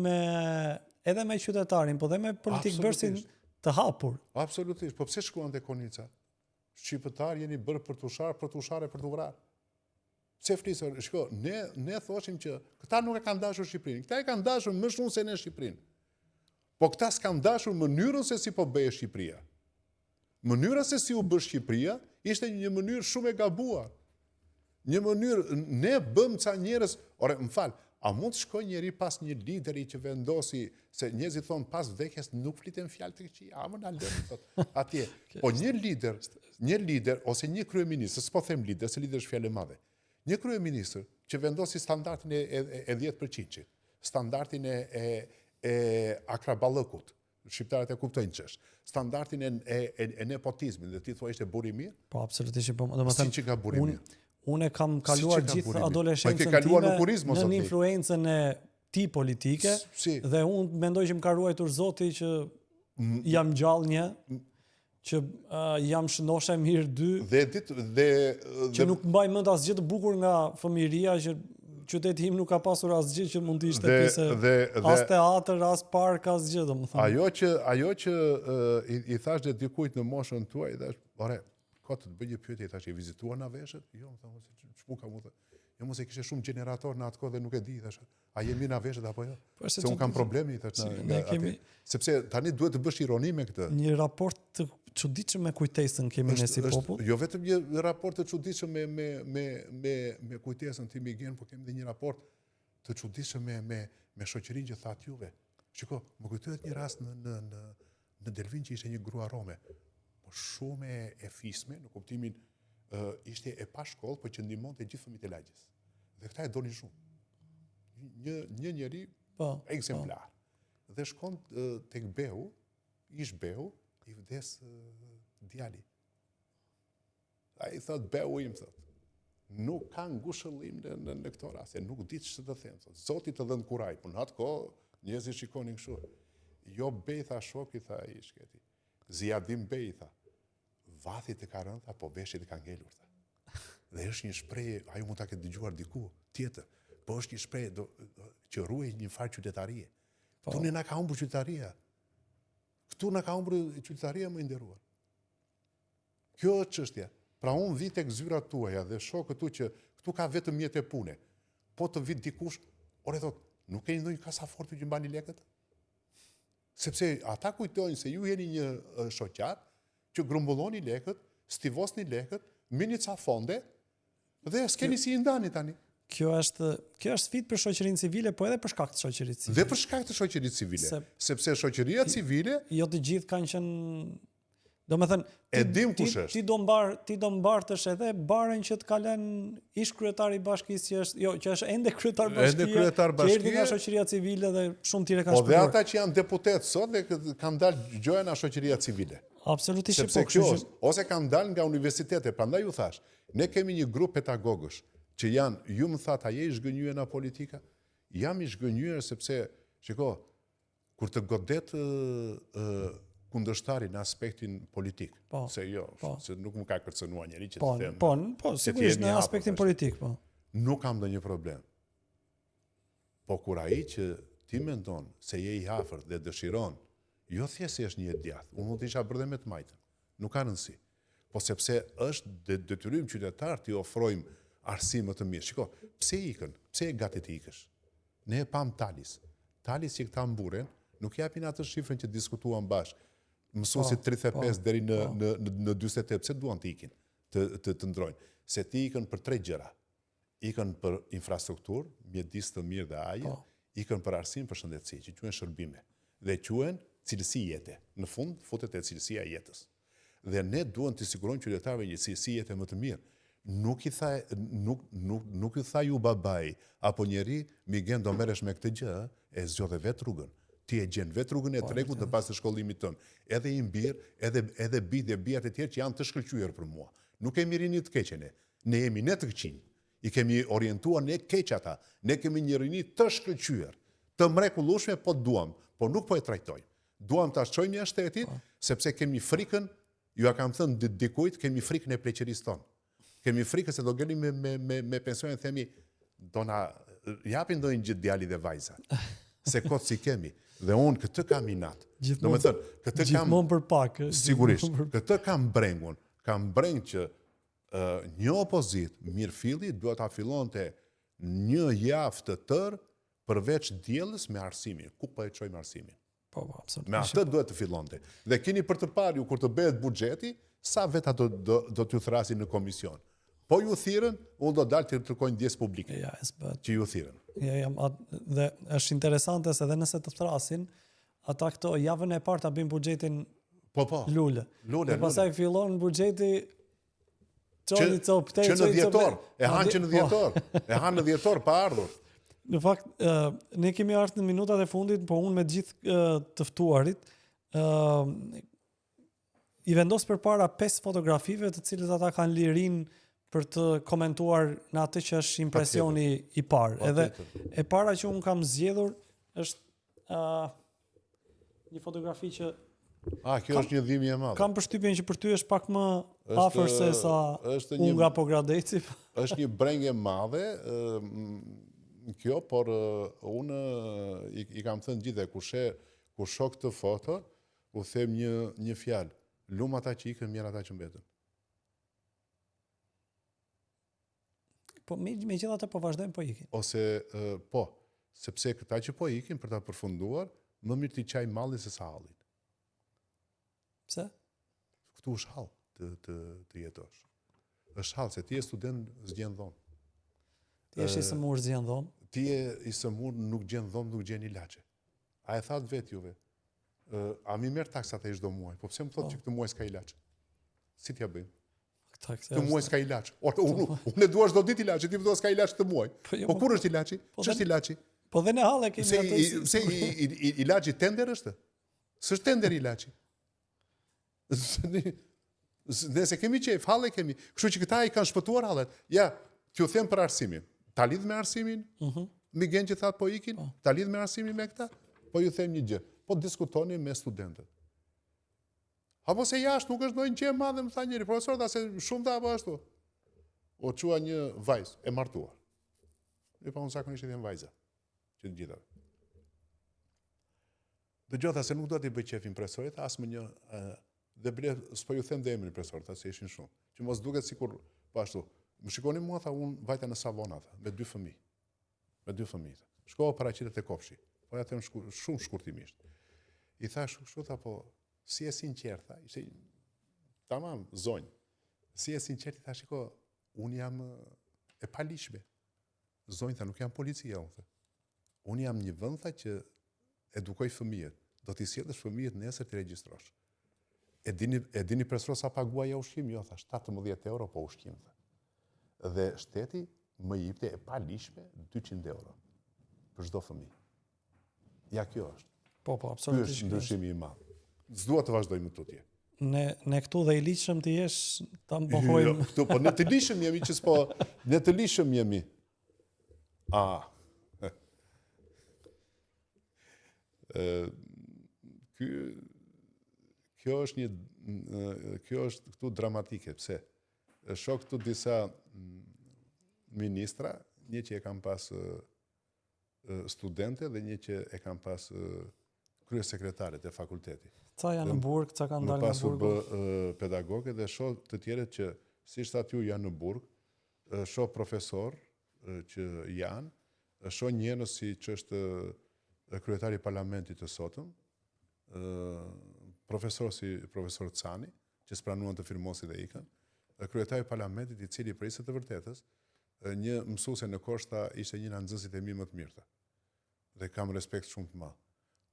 edhe me qytetarin, po dhe me politik bërësin të hapur. Absolutisht, po pse shkuan te Konica? Shqiptar jeni bërë për të ushar, për të ushar e për të vrarë. Pse flisën? Shko, ne thoshim që këta nuk e kanë dashur Shqipërinë. Këta e kanë dashur më shumë se ne Shqipërinë. Po këta s'kan dashur mënyrën se si po bëhe Shqipëria. Mënyra se si u bë Shqipëria ishte një mënyrë shumë e gabuar. Një mënyrë, ne bëm ca njerëz, ore, më fal, a mund të shkoj njeri pas një lideri që vendosi, se njerëzit thonë pas vdekjes nuk fliten fjalë të këqija, a më na lëmë thot atje. Po një lider ose një kryeminist, s'po them lider, se lider është fjalë e madhe. Një kryeminist që vendosi standardin e 10%, standardin e akraballëkut, shqiptarët e kuptojnë ç'është, standardin e nepotizmit, dhe ti thua ishte buri mirë? Po absolutisht, po domethënë si që ka buri mirë. Unë kam kaluar gjithë adoleshencën time në influencën e ti politike, dhe unë mendoj që më ka ruajtur Zoti që jam gjallë një, që jam shëndosha mirë 2, që nuk mbaj mend asgjë të bukur nga fëmijëria, që qyteti im nuk ka pasur asgjë që mund të ishte pjesë as teatr, as park, asgjë, domethënë. Ajo që i thash dhe dikujt në moshën tuaj, thash, ore, ka të bëj një pyetje, thash, e vizituar na veshët? Jo, më thash, ç'u ka mua. Jo, mos e kishe shumë gjenerator në atë kohë dhe nuk e di, thash. A jemi na veshët apo jo? Se un kam probleme, thash, sepse tani duhet të bësh ironi me këtë. Një raport të çuditshëm me kujtesën kemi ne si popull. Jo vetëm një raport të çuditshëm me kujtesën tim igen, por kemi edhe një raport të çuditshëm me shoqërinë që thatë juve. Shiko, më kujtohet një rast në Delvin që ishte një grua rome, po shumë e fisme, në kuptimin ishte e pa shkollë, po që ndihmonte gjithë fëmijët e lagjes. Dhe këta e donin shumë. Një njeri ekzemplar. Dhe shkon tek Behu, ish Behu, i vdes djali. Ai thot, Behu im, thot, nuk ka ngushëllim në këto raste, nuk di ç'të të them, thot. Zoti të dhënë kuraj, por në atë kohë njerëzit shikonin kështu. Jo Bej, tha shoku, tha i shketi. Ziadim Bej, tha, vathit e ka rënë, tha, po veshit e ka ngelur, tha. Dhe është një shprehje, ajo mund ta ketë dëgjuar diku tjetër, po është një shprehje që ruaj një farë qytetarie. Këtu ne na ka humbur qytetaria. Këtu na ka humbur qytetaria, më nderuar. Kjo është çështja. Pra unë vi tek zyrat tuaja dhe shoh këtu që këtu ka vetëm mjet e pune. Po të vit dikush, ore thot, nuk keni ndonjë kasafortë që mbani lekët? Sepse ata kujtojnë se ju jeni një shoqat që grumbulloni lekët, stivosni lekët, mini ca fonde dhe s'keni si i ndani tani. Kjo është sfidë për shoqërinë civile, po edhe për shkak të shoqërisë civile. Dhe për shkak të shoqërisë civile, sepse shoqëria civile jo të gjithë kanë qenë, domethënë, e dim kush është. Ti do mbartësh edhe barën që të ka lënë ish kryetari i bashkisë, që është ende kryetar bashkie, që erdhi nga shoqëria civile dhe shumë tjerë kanë shpëtuar. Po dhe ata që janë deputet sot dhe kanë dalë gjojë nga shoqëria civile. Absolutisht, sepse kjo është, ose kanë dalë nga universitete, prandaj ju thash, ne kemi një grup pedagogësh që janë, ju më thatë, a je i zhgënjyer nga politika? Jam i zhgënjyer sepse, shiko, kur të godet kundërshtari në aspektin politik, se jo, se nuk më ka kërcënuar njeri që të them. Po, sigurisht në aspektin politik, po. Nuk kam ndonjë problem. Po kur ai që ti mendon se je i afërt dhe dëshiron, jo thjesht se është një djath, unë mund të isha bërë dhe me të majtën, nuk ka rëndësi. Po sepse është detyrim qytetar të ofrojmë arsime të mirë. Shiko, pse ikën? Pse e gati të ikësh? Ne e pam Talis. Talis që këta mburen, nuk japin atë shifrën që diskutuan bashkë. Mësuesit 35 deri në 48, pse duan të ikin, të ndrojnë? Se ti ikën për 3 gjëra. Ikën për infrastrukturë, mjedis të mirë dhe ajër, ikën për arsim për shëndetësi, që quhen shërbime, dhe quhen cilësi jete. Në fund, futet e cilësia e jetës. Dhe ne duan të sigurojmë qytetarëve një cilësi jete më të mirë. Nuk i tha ju babai, apo njeri, Migen do merresh me këtë gjë, e zgjodhe vetë rrugën. Ti e gjen vetë rrugën e tregut në pas të shkollimit tënë. Edhe i mbir, edhe bijt dhe bijat e tjerë që janë të shkëlqyer për mua. Nuk kemi rini të keqe ne. Ne jemi ne të këqinj. I kemi orientuar ne keq ata. Ne kemi një rini të shkëlqyer, të mrekullueshme, po duam, por nuk po e trajtojmë. Duam ta çojmë jashtë shtetit, sepse kemi frikën, ju a kam thënë dikujt, kemi frikën e pleqërisë tonë. Kemi frikën se do gjelim me pensionin, themi, do na japin ndonjë gjë djali dhe vajza. se kot si kemi. Dhe unë këtë kam inat. Do me thënë, këtë kam... Gjithmonë për pak. Sigurisht, këtë kam brengun. Kam breng që një opozit mirëfilli duhet ta fillonte një javë të tërë përveç diellës me arsimin. Ku po e çojmë arsimin? Po, absolutisht. Me atë duhet të fillonte. Dhe keni për të parë ju kur të bëhet buxheti, sa veta do t'ju thrasin në komision. Po ju thirrën, unë do dalë të kërkoj ndjes publike. Ja, që ju thirrën. Ja, dhe është interesante se edhe nëse të thrasin, ata këto javën e parë ta bëjnë buxhetin lule. Dhe pastaj fillon buxheti që në dhjetor, e hanë që në dhjetor, e hanë në dhjetor pa ardhur. Në fakt, ne kemi ardhur në minutat e fundit, po unë me gjithë të ftuarit, i vendos përpara 5 fotografive të cilët ata kanë lirin për të komentuar në atë që është impresioni i parë. Edhe e para që unë kam zgjedhur është një fotografi që kjo është një dhimbje e madhe. Kam përshtypjen që për ty është pak më afër se sa unë nga Pogradeci. Është një brengje e madhe kjo, por unë i kam thënë gjithë kur shoh këtë foto, u them një fjalë. Lum ata që ikën, mirë ata që mbetën. Po megjithatë po vazhdojmë po ikin. Ose sepse këta që po ikin për ta përfunduar, më mirë t'i qaj mallin se sa hallin. Pse? Këtu është hall të jetosh. Është hall se ti je student zgjen dhomë. Ti je i sëmur zgjen dhomë. Ti je i sëmur nuk gjen dhomë, nuk gjen ilaçe. A e thatë vetë juve? A mi merr taksat e çdo muaj, po pse më thotë që këtë muaj s'ka ilaç? Si t'ja bëjmë? Këtë muaj s'ka ilaç. Unë e dua çdo ditë ilaç, ti më thua s'ka ilaç këtë muaj. Po kur është ilaçi? Ç'është ilaçi? Po dhe në hall e kemi atë. Se ilaçi tender është? S'është tender ilaçi. Nëse kemi qef, hall e kemi. Kështu që këta i kanë shpëtuar hallet. Ja, t'ju them për arsimin. Ta lidh me arsimin? Migjen që thatë po ikin? Ta lidh me arsimin me këta? Po ju them një gjë. Po diskutoni me studentët. Apo se jashtë nuk është ndonjë gjë e madhe, më tha njëri, profesor, se shumë ta apo ashtu. O qua një vajzë e martuar. E pa unë zakonisht i them vajza, që të gjithave. Dëgjota se nuk do t'i bëj qef impresorit, as më një, dhe ble, s'po ju them dhe emrin impresorit, se ishin shumë. Që mos duket sikur, po ashtu. Më shikoni mua, tha, unë vajta në salon, me 2 fëmijë. Me 2 fëmijë. Shkova paraqitet e kopshi. Po ja them shumë shkurtimisht. I thash kështu tha, po si e sinqert, tha, ishte tamam zonjë. Si e sinqert, i thash, shiko, unë jam e palishme. Zonjë tha, nuk jam policia, unë tha. Unë jam një vend tha që edukoj fëmijët. Do t'i sjellësh fëmijët nesër t'i regjistrosh. E dini profesor sa paguaja ushqim? Jo, tha, 17 euro po ushqim, tha. Dhe shteti më jepte e palishme 200 euro për çdo fëmijë. Ja, kjo është. Po, absolutisht. Ky është ndryshimi i madh. S'dua të vazhdojmë tutje. Ne këtu dhe i liqëm të jesh, ta më pohojmë. Jo, këtu, po ne të liqëm jemi që s'po, ne të liqëm jemi. Kjo është këtu dramatike, pse? Shoh këtu disa ministra, një që e kam pas studente dhe një që e kam pas kryesekretaret e fakultetit. Ca janë në burg, ca kanë dalë në burg. Më pasur bë pedagoge dhe shoh të tjerët që si shtat ju janë në burg, shoh profesor që janë, shoh njerëz si që është kryetari i parlamentit të sotëm, profesor si profesor Cani, që s'pranuan të firmosi dhe ikën, kryetari i parlamentit i cili për isë të vërtetës, një mësuese në Koshta ishte një nga nxënësit e mi më të mirë. Dhe kam respekt shumë të madh.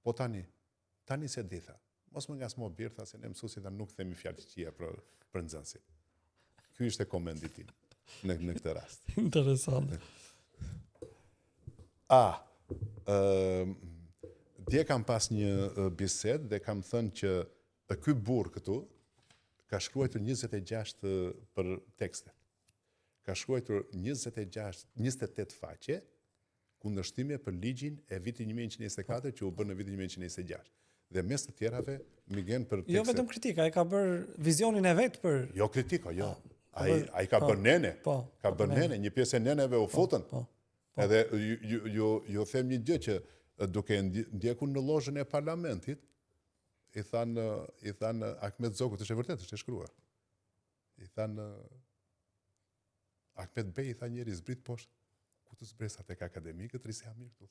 Po tani se ditha. Mos më ngasmo birtha se ne mësuesit nuk themi fjalë të këqija për nxënësit. Ky ishte komendi tim në këtë rast. Interesante. Dje kam pas një bisedë dhe kam thënë që ky burr këtu ka shkruar 26 për tekstet. Ka shkruar 28 faqe kundërshtime për ligjin e vitit 1924 që u bën në vitin 1926. Dhe mes të tjerave migjen për tekstet. Jo vetëm kritika, ai ka bërë vizionin e vet për. Jo kritika, jo. Ai ka bërë nene. Ka bërë nene, një pjesë e neneve u futën. Edhe ju them një gjë që duke ndjekur në lozhën e parlamentit, i than Ahmet Zokut, është e vërtet, është e shkruar. I than Ahmet Bey, i tha njeri zbrit poshtë, ku të zbresat tek akademikët, rrisja mirë këtu.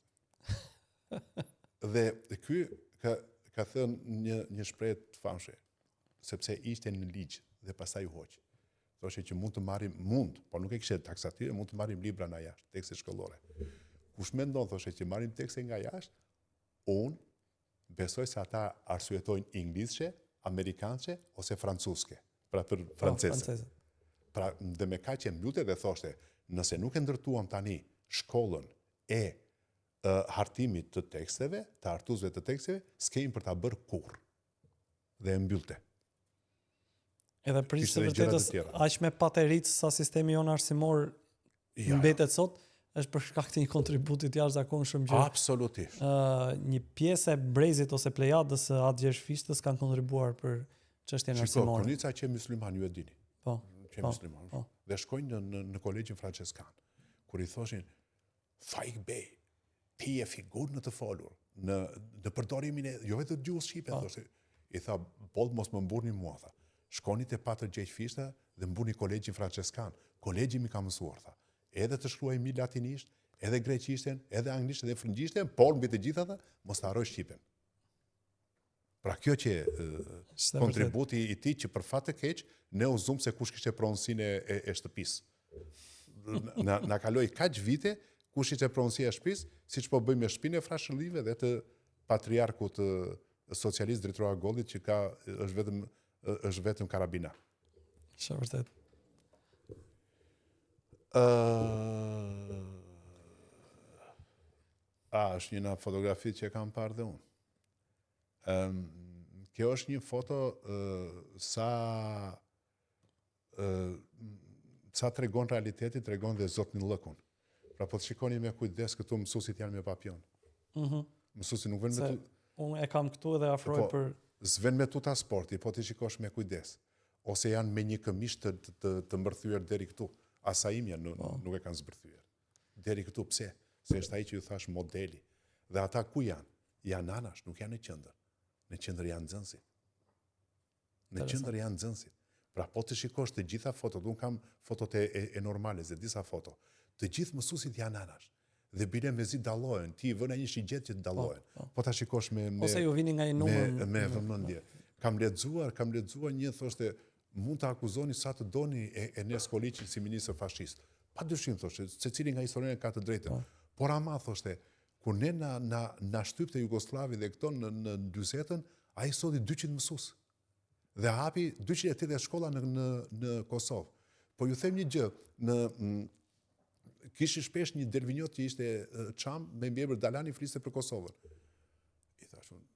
Dhe ky ka thënë një shprehje të famshme, sepse ishte në ligj dhe pastaj u hoq. Thoshe që mund të marrim, por nuk e kishte taksative, mund të marrim libra nga jashtë, tekste shkollore. Kush mendon, thoshe, që marrim tekste nga jashtë, unë besoj se ata arsyetojnë inglizce, amerikance ose francuske, pra për franceze. Pra, dhe me kaq e mblute dhe thoshte, nëse nuk e ndërtuam tani shkollën e hartimit të teksteve, të hartuesve të teksteve, s'kemi për ta bërë kurrë. Dhe e mbyllte. Edhe prisë të vërtetës, aq me pateritë sa sistemi jon arsimor mbetet sot, është për shkak të një kontributi të jashtëzakonshëm që absolutisht. Një pjesë e brezit ose plejadës së Atë Gjergj Fishtës kanë kontribuar për çështjen arsimore. Shiko, konica që musliman ju e dini. Po. Që musliman. Dhe shkojnë në kolegjin franceskan, kur i thoshin Faik Bey, ti je figurë në të folur, në përdorimin e jo vetë gjuhës shqipe, thoshte. I tha, boll mos më mburni mua, tha. Shkoni te Patër Gjergj Fishta dhe mbuni kolegjin franceskan. Kolegji mi ka mësuar, tha. Edhe të shkruaj mi latinisht, edhe greqishten, edhe anglisht, edhe frëngjishten, por mbi të gjitha tha, mos të harroj shqipen. Pra kjo që kontributi i tij që për fat të keq ne u zum se kush kishte pronësinë e shtëpisë. Na kaloi kaq vite kush ishte pronësia e shtëpisë, siç po bëjmë me shtëpinë e Frashëllive dhe të patriarkut socialist Dritora Gollit që është vetëm karabina. Është vërtet. Është një fotografi që kam parë dhe unë. Kjo është një foto sa tregon realiteti, tregon dhe Zotnin Llëkun. Pra po të shikoni me kujdes këtu mësuesit janë me papion. Mësuesit nuk vjen me tu. Unë e kam këtu edhe afroj për s'ven me tuta sporti, po ti shikosh me kujdes. Ose janë me një këmish të mbërthyer deri këtu. Asa imja nuk e kanë zbërthyer. Deri këtu pse? Se është ai që ju thash modeli. Dhe ata ku janë? Janë anash, nuk janë në qendër. Në qendër janë nxënësit. Në qendër janë nxënësit. Pra po të shikosh të gjitha fotot, unë kam fotot e normale, dhe disa foto. Të gjithë mësuesit janë anash. Dhe bile mezi dallohen, ti vëna një shigjet që të dallohen. Po ta shikosh ose ju vini nga një numër me vëmendje. Kam lexuar një thoshte mund të akuzoni sa të doni Enes Koliçin si ministër fashist. Padyshim thoshte, secili nga historinë ka të drejtën. Por ama thoshte, kur ne na shtypte Jugosllavi dhe këto në 40-ën, ai solli 200 mësues. Dhe hapi 280 shkolla në Kosovë. Po ju them një gjë, kishte shpesh një Dervinjot që ishte çam me mbiemër Dalani fliste për Kosovën. I thash unë,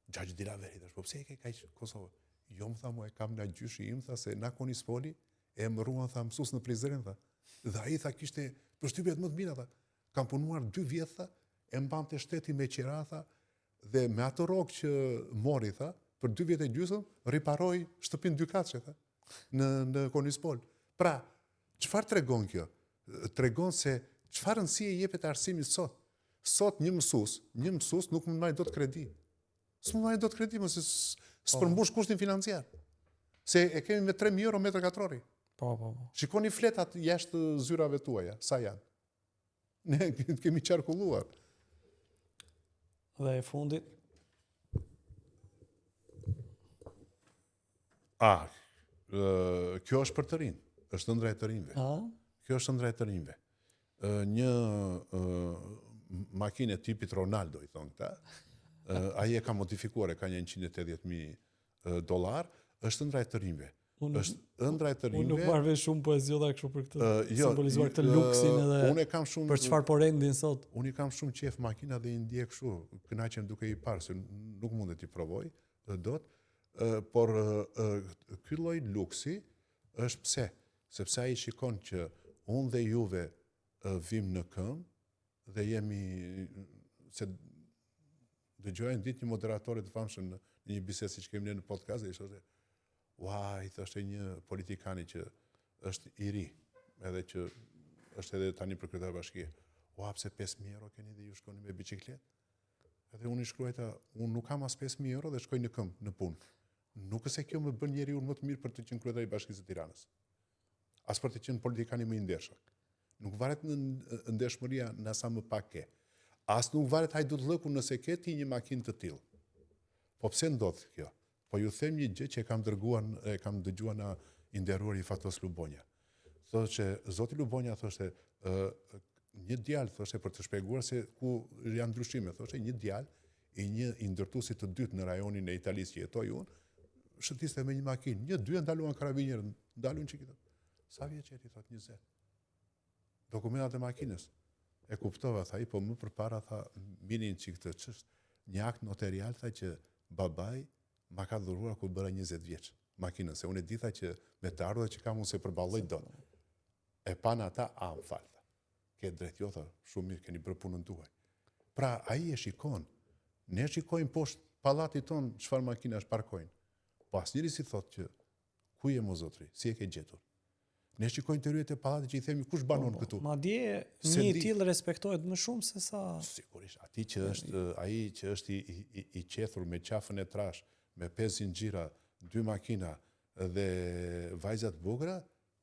Xhaxhi Dilaveri, thash, po pse e ke kaq Kosovën? Jo, më tha, mu e kam nga gjyshi im, tha, se na Konispoli e më ruan, tha, mësues në Prizren, tha. Dhe ai tha, kishte përshtypjet më të mira, tha. Kam punuar 2 vjet, tha, e mbante shteti me qira, tha, dhe me atë rrogë që mori, tha, për 2 vjet e gjysmë, riparoi shtëpinë 2 katëshe, tha, në Konispol. Pra, çfarë tregon kjo? Tregon se çfarë rëndësie jepet arsimit sot. Sot një mësues nuk mund marrë dot kredi. S'mund marrë dot kredi, mos s'përmbush kushtin financiar. Se e kemi me 3.000 euro metër katrori. Po. Shikoni fletat jashtë zyrave tuaja, sa janë. Ne kemi qarkulluar. Dhe e fundit? Kjo është për të rinj. Është ëndra e të rinjve. Kjo është ëndra e të rinjve. Një makinë e tipit Ronaldo, i thonë këta, ai e ka modifikuar, e ka një $180,000, është ëndra e të rinjve. Është ëndra e të rinjve. Unë nuk marr vesh shumë poezioda kështu për këtë, simbolizuar këtë luksin edhe unë kam shumë për çfarë po rendin sot. Unë i kam shumë qef makina dhe i ndjek kështu, kënaqem duke i parë, se nuk mundet t'i provoj dot, por ky lloj luksi është pse? Sepse ai shikon që unë dhe juve vim në këmbë dhe jemi, se dëgjojnë ditë një moderatore të famshëm në një bisedë siç kemi ne në podcast, dhe i thoshte, "Uaj, thoshte një politikani që është i ri, edhe që është edhe tani për kryetar bashkie. po hapse 5.000 euro keni dhe ju shkoni me bicikletë. Edhe unë i shkruajta, unë nuk kam as 5.000 euro dhe shkoj në këmbë, në punë. Nuk e se kjo më bën njeriu më të mirë për të qenë kryetari i Bashkisë së Tiranës. As për të qenë politikani më i ndershëm. Nuk varet në ndershmëria në sa më pak ke. As nuk varet hajdutllëku nëse ke ti një makinë të tillë. Po pse ndodh kjo? Po ju them një gjë që e kam dëgjuar në i nderuar i Fatos Lubonja. Thoshte që zoti Lubonja thoshte një djalë thoshte për të shpjeguar se ku janë ndryshime, thoshte një djalë i ndërtuesit të dytë në rajonin e Italisë që jetoj unë, shëtiste me një makinë, 1-2 ndaluan karabinierët, ndalun çikit. Sa vjeç jeti thot 20. Dokumentat e makinës. E kuptova tha ai, po më përpara tha minin çik këtë ç'është, një akt notarial tha që babai ma ka dhuruar kur bëra 20 vjeç makinën, se unë e di tha që me të ardhurat që kam unë se përballoj dot. E pan ata, më fal. Ke drejt, jo tha, shumë mirë keni bërë punën tuaj. Pra ai e shikon. Ne shikojmë poshtë pallatit ton çfarë makinash parkojnë. Po asnjëri si thotë që ku je mo zotri, si e ke gjetur. Ne shikojmë të ryet e pallatit që i themi kush banon këtu. Madje një i tillë respektohet më shumë se sa sigurisht, ai që është i qethur me qafën e trash, me 5 zinxhira, 2 makina dhe vajzat bugra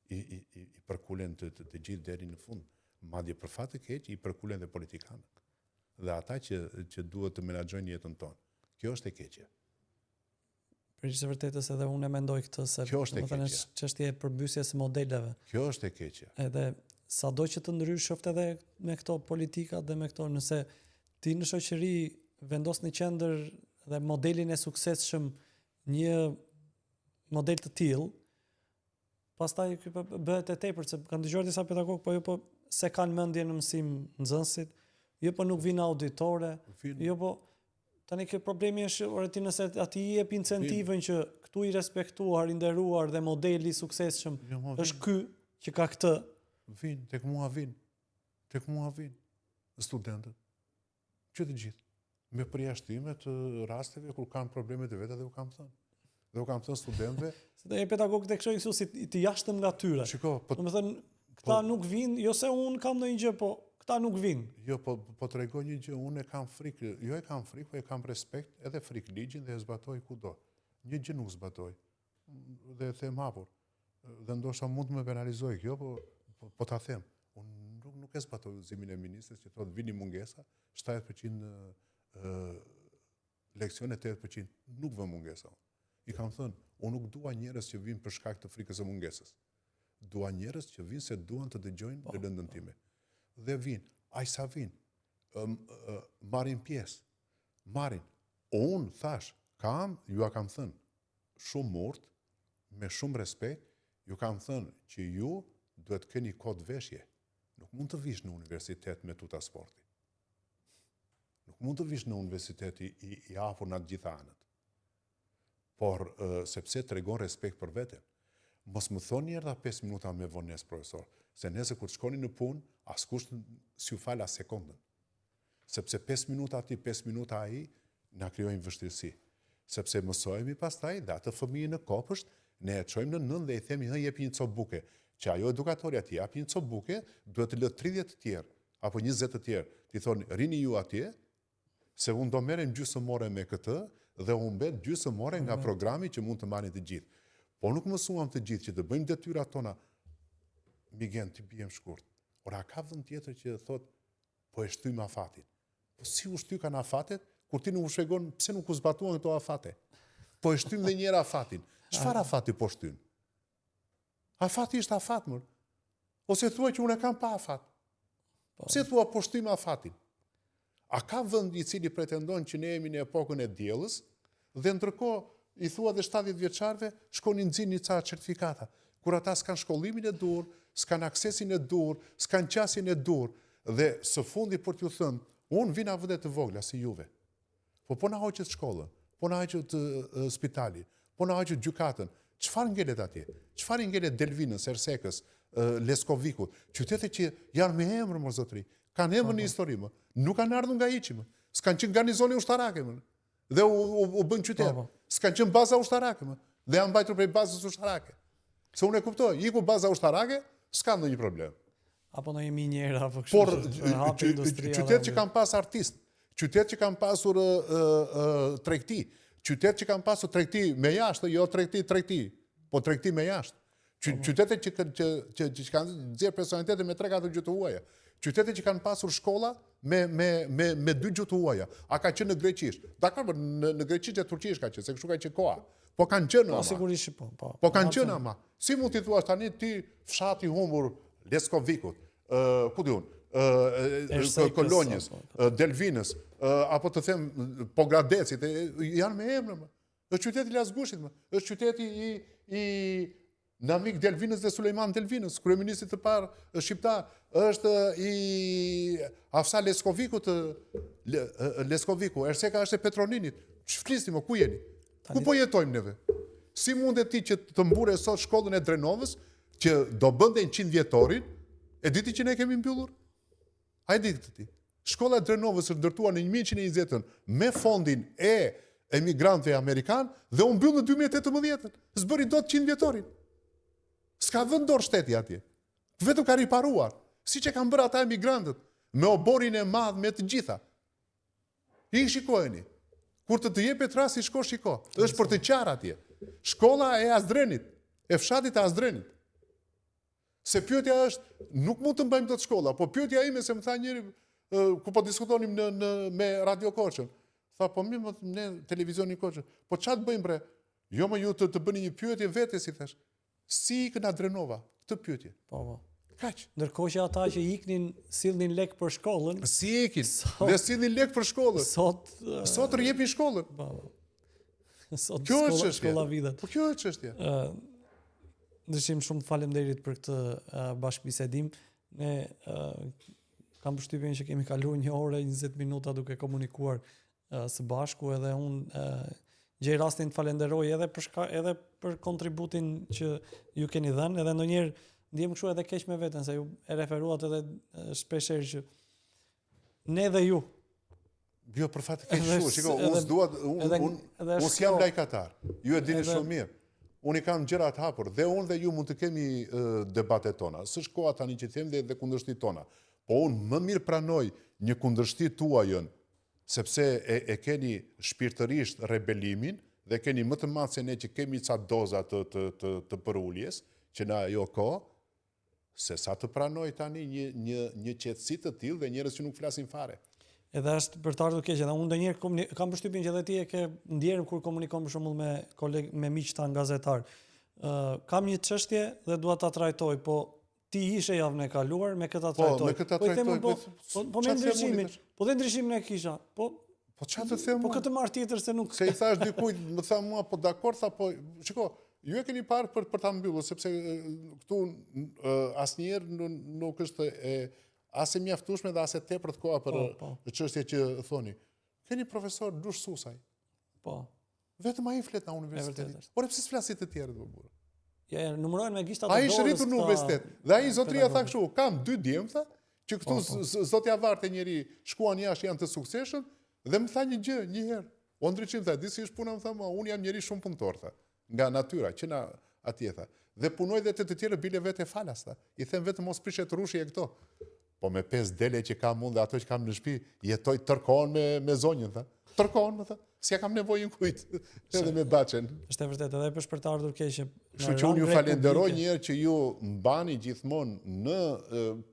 i përkulen të gjithë deri në fund. Madje për fat të keq i përkulen dhe politikanët. Dhe ata që duhet të menaxhojnë jetën tonë. Kjo është e keqja. Për së vërtetës edhe unë e mendoj këtë se domethënë është çështje e përbysjes së modeleve. Kjo është e keqja. Edhe sado që të ndrysh qoftë edhe me këto politika dhe me këto, nëse ti në shoqëri vendos në qendër dhe modelin e suksesshëm një model të tillë, pastaj bëhet e tepërt se kanë dëgjuar disa pedagog, po se kanë mendje në mësim nxënësit, jo po nuk vinë auditore, jo po tani kjo problemi është ore ti nëse ati i jep incentivën që këtu i respektuar, i nderuar dhe modeli i suksesshëm është ky që ka këtë. Tek mua vin studentët. Që të gjithë. Me përjashtime të rasteve kur kanë probleme të veta dhe u kam thënë. Dhe u kam thënë studentëve. Se dhe pedagogët e këshojnë si të jashtëm nga tyre. Shiko, domethënë këta nuk vinë, jo se unë kam ndonjë gjë, po këta nuk vinë. Jo, po të regoj një gjë, unë e kam frikë, jo e kam frikë, po e kam respekt, edhe frikë ligjin dhe e zbatoj kudo. Një gjë nuk zbatoj, dhe e them hapur. Dhe ndoshta mund të më penalizoj kjo, po ta them. Unë nuk e zbatoj udhëzimin e ministrit që thotë vini mungesa, 70% leksione, 80% nuk vë mungesa. I kam thënë, unë nuk dua njerëz që vinë për shkak të frikës së mungesës. Dua njerëz që vinë se duan të dëgjojnë lëndën time. Dhe vinë, aq sa vinë, marrin pjesë. Marrin. Unë thash, ju kam thënë, shumë urtë, me shumë respekt, ju kam thënë që ju duhet keni kod veshje. Nuk mund të vish në universitet me tuta sporti. Nuk mund të vish në universitet i hapur në të gjitha anët. Por sepse tregon respekt për veten. Mos më thoni erdha 5 minuta me vones, profesor, se nëse kur shkoni në punë, askush s'ju fal as sekondën. Sepse 5 minuta aty, 5 minuta ai, na krijojnë vështirësi. Sepse mësohemi pastaj dhe atë fëmijë në kopësht, ne e çojmë në nën dhe i themi jep një copë buke. Që ajo edukatori aty jap një copë buke, duhet të lë 30 të tjerë apo 20 të tjerë. Ti thoni rini ju atje, se unë do merrem gjysmore me këtë dhe unë mbet gjysmore nga programi që mund të marrin të gjithë. Po nuk mësuam të gjithë që të bëjmë detyrat tona. Migen, ti bijem shkurt. Ora ka vend tjetër që thot po e shtyjmë afatin. Po si u shtyj kanë afatet kur ti nuk u shpjegon pse nuk u zbatuan këto afate? Po e shtyjmë dhe një herë afatin. Çfarë afati po shtyn? Afati është afat, më. Ose thua që unë kam pa afat. Pse thua po shtyjmë afatin? A ka vend i cili pretendon që ne jemi në epokën e diellës dhe ndërkohë i thua dhe 70 vjeçarve shkonin nxin një ca certifikata, kur ata s'kan shkollimin e dur, s'kan aksesin e dur, s'kan qasjen e dur, dhe së fundi për t'ju thënë, unë vina vënde të vogla si juve. Po na hoqet shkollën, po na hoqet spitali, po na hoqet gjykatën. Çfarë ngelet atje? Çfarë ngelet Delvinës, Ersekës, Leskovikut, qytete që janë me emër, më zotri, kanë emër në histori, më. Nuk kanë ardhur nga hiçi, më. S'kan qenë garnizoni ushtarake, më. Dhe u bën qytet. S'kan qenë baza ushtarake, më. Dhe janë mbajtur prej bazës ushtarake. Se unë e kuptoj, iku baza ushtarake, s'ka ndonjë problem. Apo në jemi njëra, apo kështu Por që hapi industria. qytet që kanë pas artist, qytet që kanë pasur tregti, qytet që kanë pasur tregti me jashtë, jo tregti, po tregti me jashtë. Qytetet që kanë nxjerrë personalitete me 3-4 gjuhë të huaja. Qytetet që kanë pasur shkolla me 2 gjuhë të huaja. A ka qenë në greqisht? Dakor, në greqisht e turqisht ka qenë, se kështu ka qenë koha. Po kanë qenë ama. Sigurisht po. Po kanë qenë ama. Si mund t'i thuash tani ti fshati humbur Leskovikut, ku diun, Kolonjës, Delvinës, apo të them Pogradecit, janë me emra më. Është qyteti i Lazgushit më. Është qyteti i Namik Delvinës dhe Sulejman Delvinës, kryeministit të parë shqiptar, është i Afsa Leskovikut, Erseka është e Petroninit. Ç'flisni më, ku jeni? Ku po jetojmë neve? Si mundet ti që të mbure sot shkollën e Drenovës, që do bënden 100 vjetorin, e diti që ne kemi mbyllur? A e ditë ti? Shkolla e Drenovës është ndërtuar në 1920 me fondin e emigrantëve amerikanë dhe u mbyll në 2018. S'bëri dot 100 vjetorin. S'ka vënë dorë shteti atje. Vetëm ka riparuar. Si që kanë bërë ata emigrantët, me oborin e madh me të gjitha. I shikojeni. Kur të jepet rasti shiko. Është për të qarë atje. Shkolla e Azdrenit, e fshatit e Azdrenit. Se pyetja është, nuk mund të mbajmë dot shkolla, po pyetja ime se më tha njëri, ku po diskutonim me Radio Korçën. Tha, po mirë, ne televizioni Korçën. Po ç'a të bëjmë bre? Jo më ju të bëni një pyetje vetes, si thash. Si ikën Drenova këtë pyetje? Po. Kaq. Ndërkohë që ata që iknin sillnin lek për shkollën. Si ikin? Dhe sillnin lek për shkollën. Sot rjepin shkollën. Po. Sot Kjo është shkolla vitet. Po kjo është çështja. Dëshim shumë faleminderit për këtë bashkëbisedim. Ne kam përshtypjen që kemi kaluar 1 orë 20 minuta duke komunikuar së bashku, edhe unë gjej rastin të falenderoj edhe për kontributin që ju keni dhënë, edhe ndonjëherë ndjem kështu edhe keq me veten se ju e referuat edhe shpeshherë që ne dhe ju. Jo, për fat të keq kështu, shiko, unë s'jam lajkatar. Ju e dini shumë mirë. Unë i kam gjërat hapur, dhe unë dhe ju mund të kemi debatet tona. S'është koha tani që them dhe kundërshtit tona. Po unë më mirë pranoj një kundërshtit tuajën, sepse e keni shpirtërisht rebelimin, dhe keni më të madh se ne që kemi ca doza të përuljes, që na ajo kohë, se sa të pranoj tani një qetësi të tillë dhe njerëz që nuk flasin fare. Edhe është për të ardhur keq, edhe unë ndonjëherë kam përshtypjen që edhe ti e ke ndjerë kur komunikon për shembull me miq tan gazetar. Kam një çështje dhe dua ta trajtoj, po ti ishe javën e kaluar me këtë trajtoj. Po me këtë trajtoj. Po me ndryshimin. Po dhe ndryshimin e kisha. Po çfarë të them? Po këtë marr tjetër se nuk. Se i thash dikujt, më tha mua, po dakord, tha po, shiko, ju e keni parë për ta mbyllur, sepse këtu asnjëherë nuk është as e mjaftueshme dhe as e tepërt koha për çështje që thoni. Keni profesor Dush Susaj. Po. Vetëm ai flet në universitet. Por pse s'flasit të tjerë do burr? Ja, numërohen me gishtat e dorës. Ai është rritur në universitet. Dhe ai zotria tha kështu, kam 2 djem, tha, që këtu zotja Varte njëri shkuan jashtë, janë të suksesshëm, dhe më tha një gjë një herë. O ndryshim, tha, di si është puna, më tha, unë jam njëri shumë punëtor, tha, nga natyra, që na atje, tha. Dhe punoj dhe të tjerë bile vete falas, tha. I them vetëm mos prishet rushi e këto. Po me 5 dele që kam unë dhe ato që kam në shtëpi, jetoj tërkohën me zonjën, tha. Tërkohën, më tha. Si ja kam nevojën kujt, edhe me baçen. Është e vërtetë, edhe për të ardhur keq. Kështu që unë ju falenderoj një herë që ju mbani gjithmonë në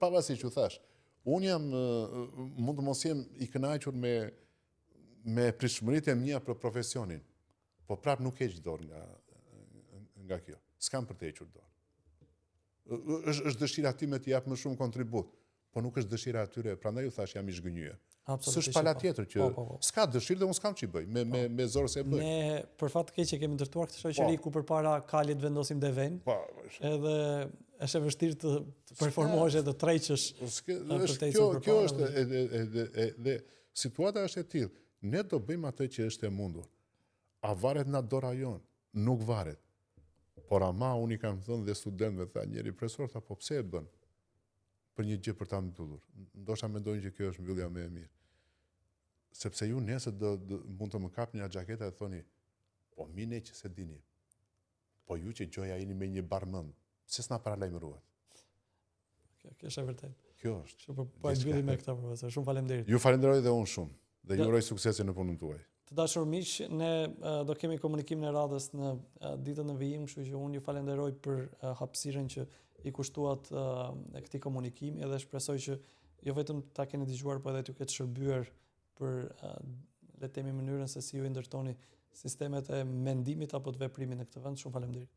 pavarësisht që thash. Unë jam mund të mos jem i kënaqur me pritshmëritë e mia për profesionin. Po prap nuk heq dorë nga kjo. S'kam për të hequr dorë. Është dëshira time të jap më shumë kontribut, po nuk është dëshira atyre, prandaj ju thash jam i zgënjur. S'është pala tjetër që s'ka dëshirë dhe unë s'kam që i bëj, me zorë se bëj. Ne për fat të keq që kemi ndërtuar këtë shoqëri ku përpara kalit vendosim deven, edhe është e vështirë të performohesh edhe të treqësh. Kjo është dhe situata është e tillë. Ne do bëjmë atë që është e mundur. A varet nga dora jon? Nuk varet. Por ama unë i kam thënë dhe studentëve, tha njëri profesor, tha po pse e bën? Për një gjë për ta mbyllur. Ndoshta mendojnë që kjo është mbyllja më e mirë. Sepse ju nesër mund të më kapni nga xhaketa dhe thoni, po mine që se dini. Po ju që gjoja jeni me një barmend, pse s'na paralajmëruat? Kjo është e vërtetë. Kjo është. Kështu po e mbyllim me këtë profesor. Shumë faleminderit. Ju falenderoj dhe unë shumë dhe ju uroj suksese në punën tuaj. Të dashur miq, ne do kemi komunikimin e radhës në ditën e vijim, kështu që unë ju falenderoj për hapësirën që i kushtuat këtij komunikimi dhe shpresoj që jo vetëm ta keni dëgjuar, por edhe t'ju ketë shërbyer për le të themi mënyrën se si ju i ndërtoni sistemet e mendimit apo të veprimit në këtë vend. Shumë faleminderit.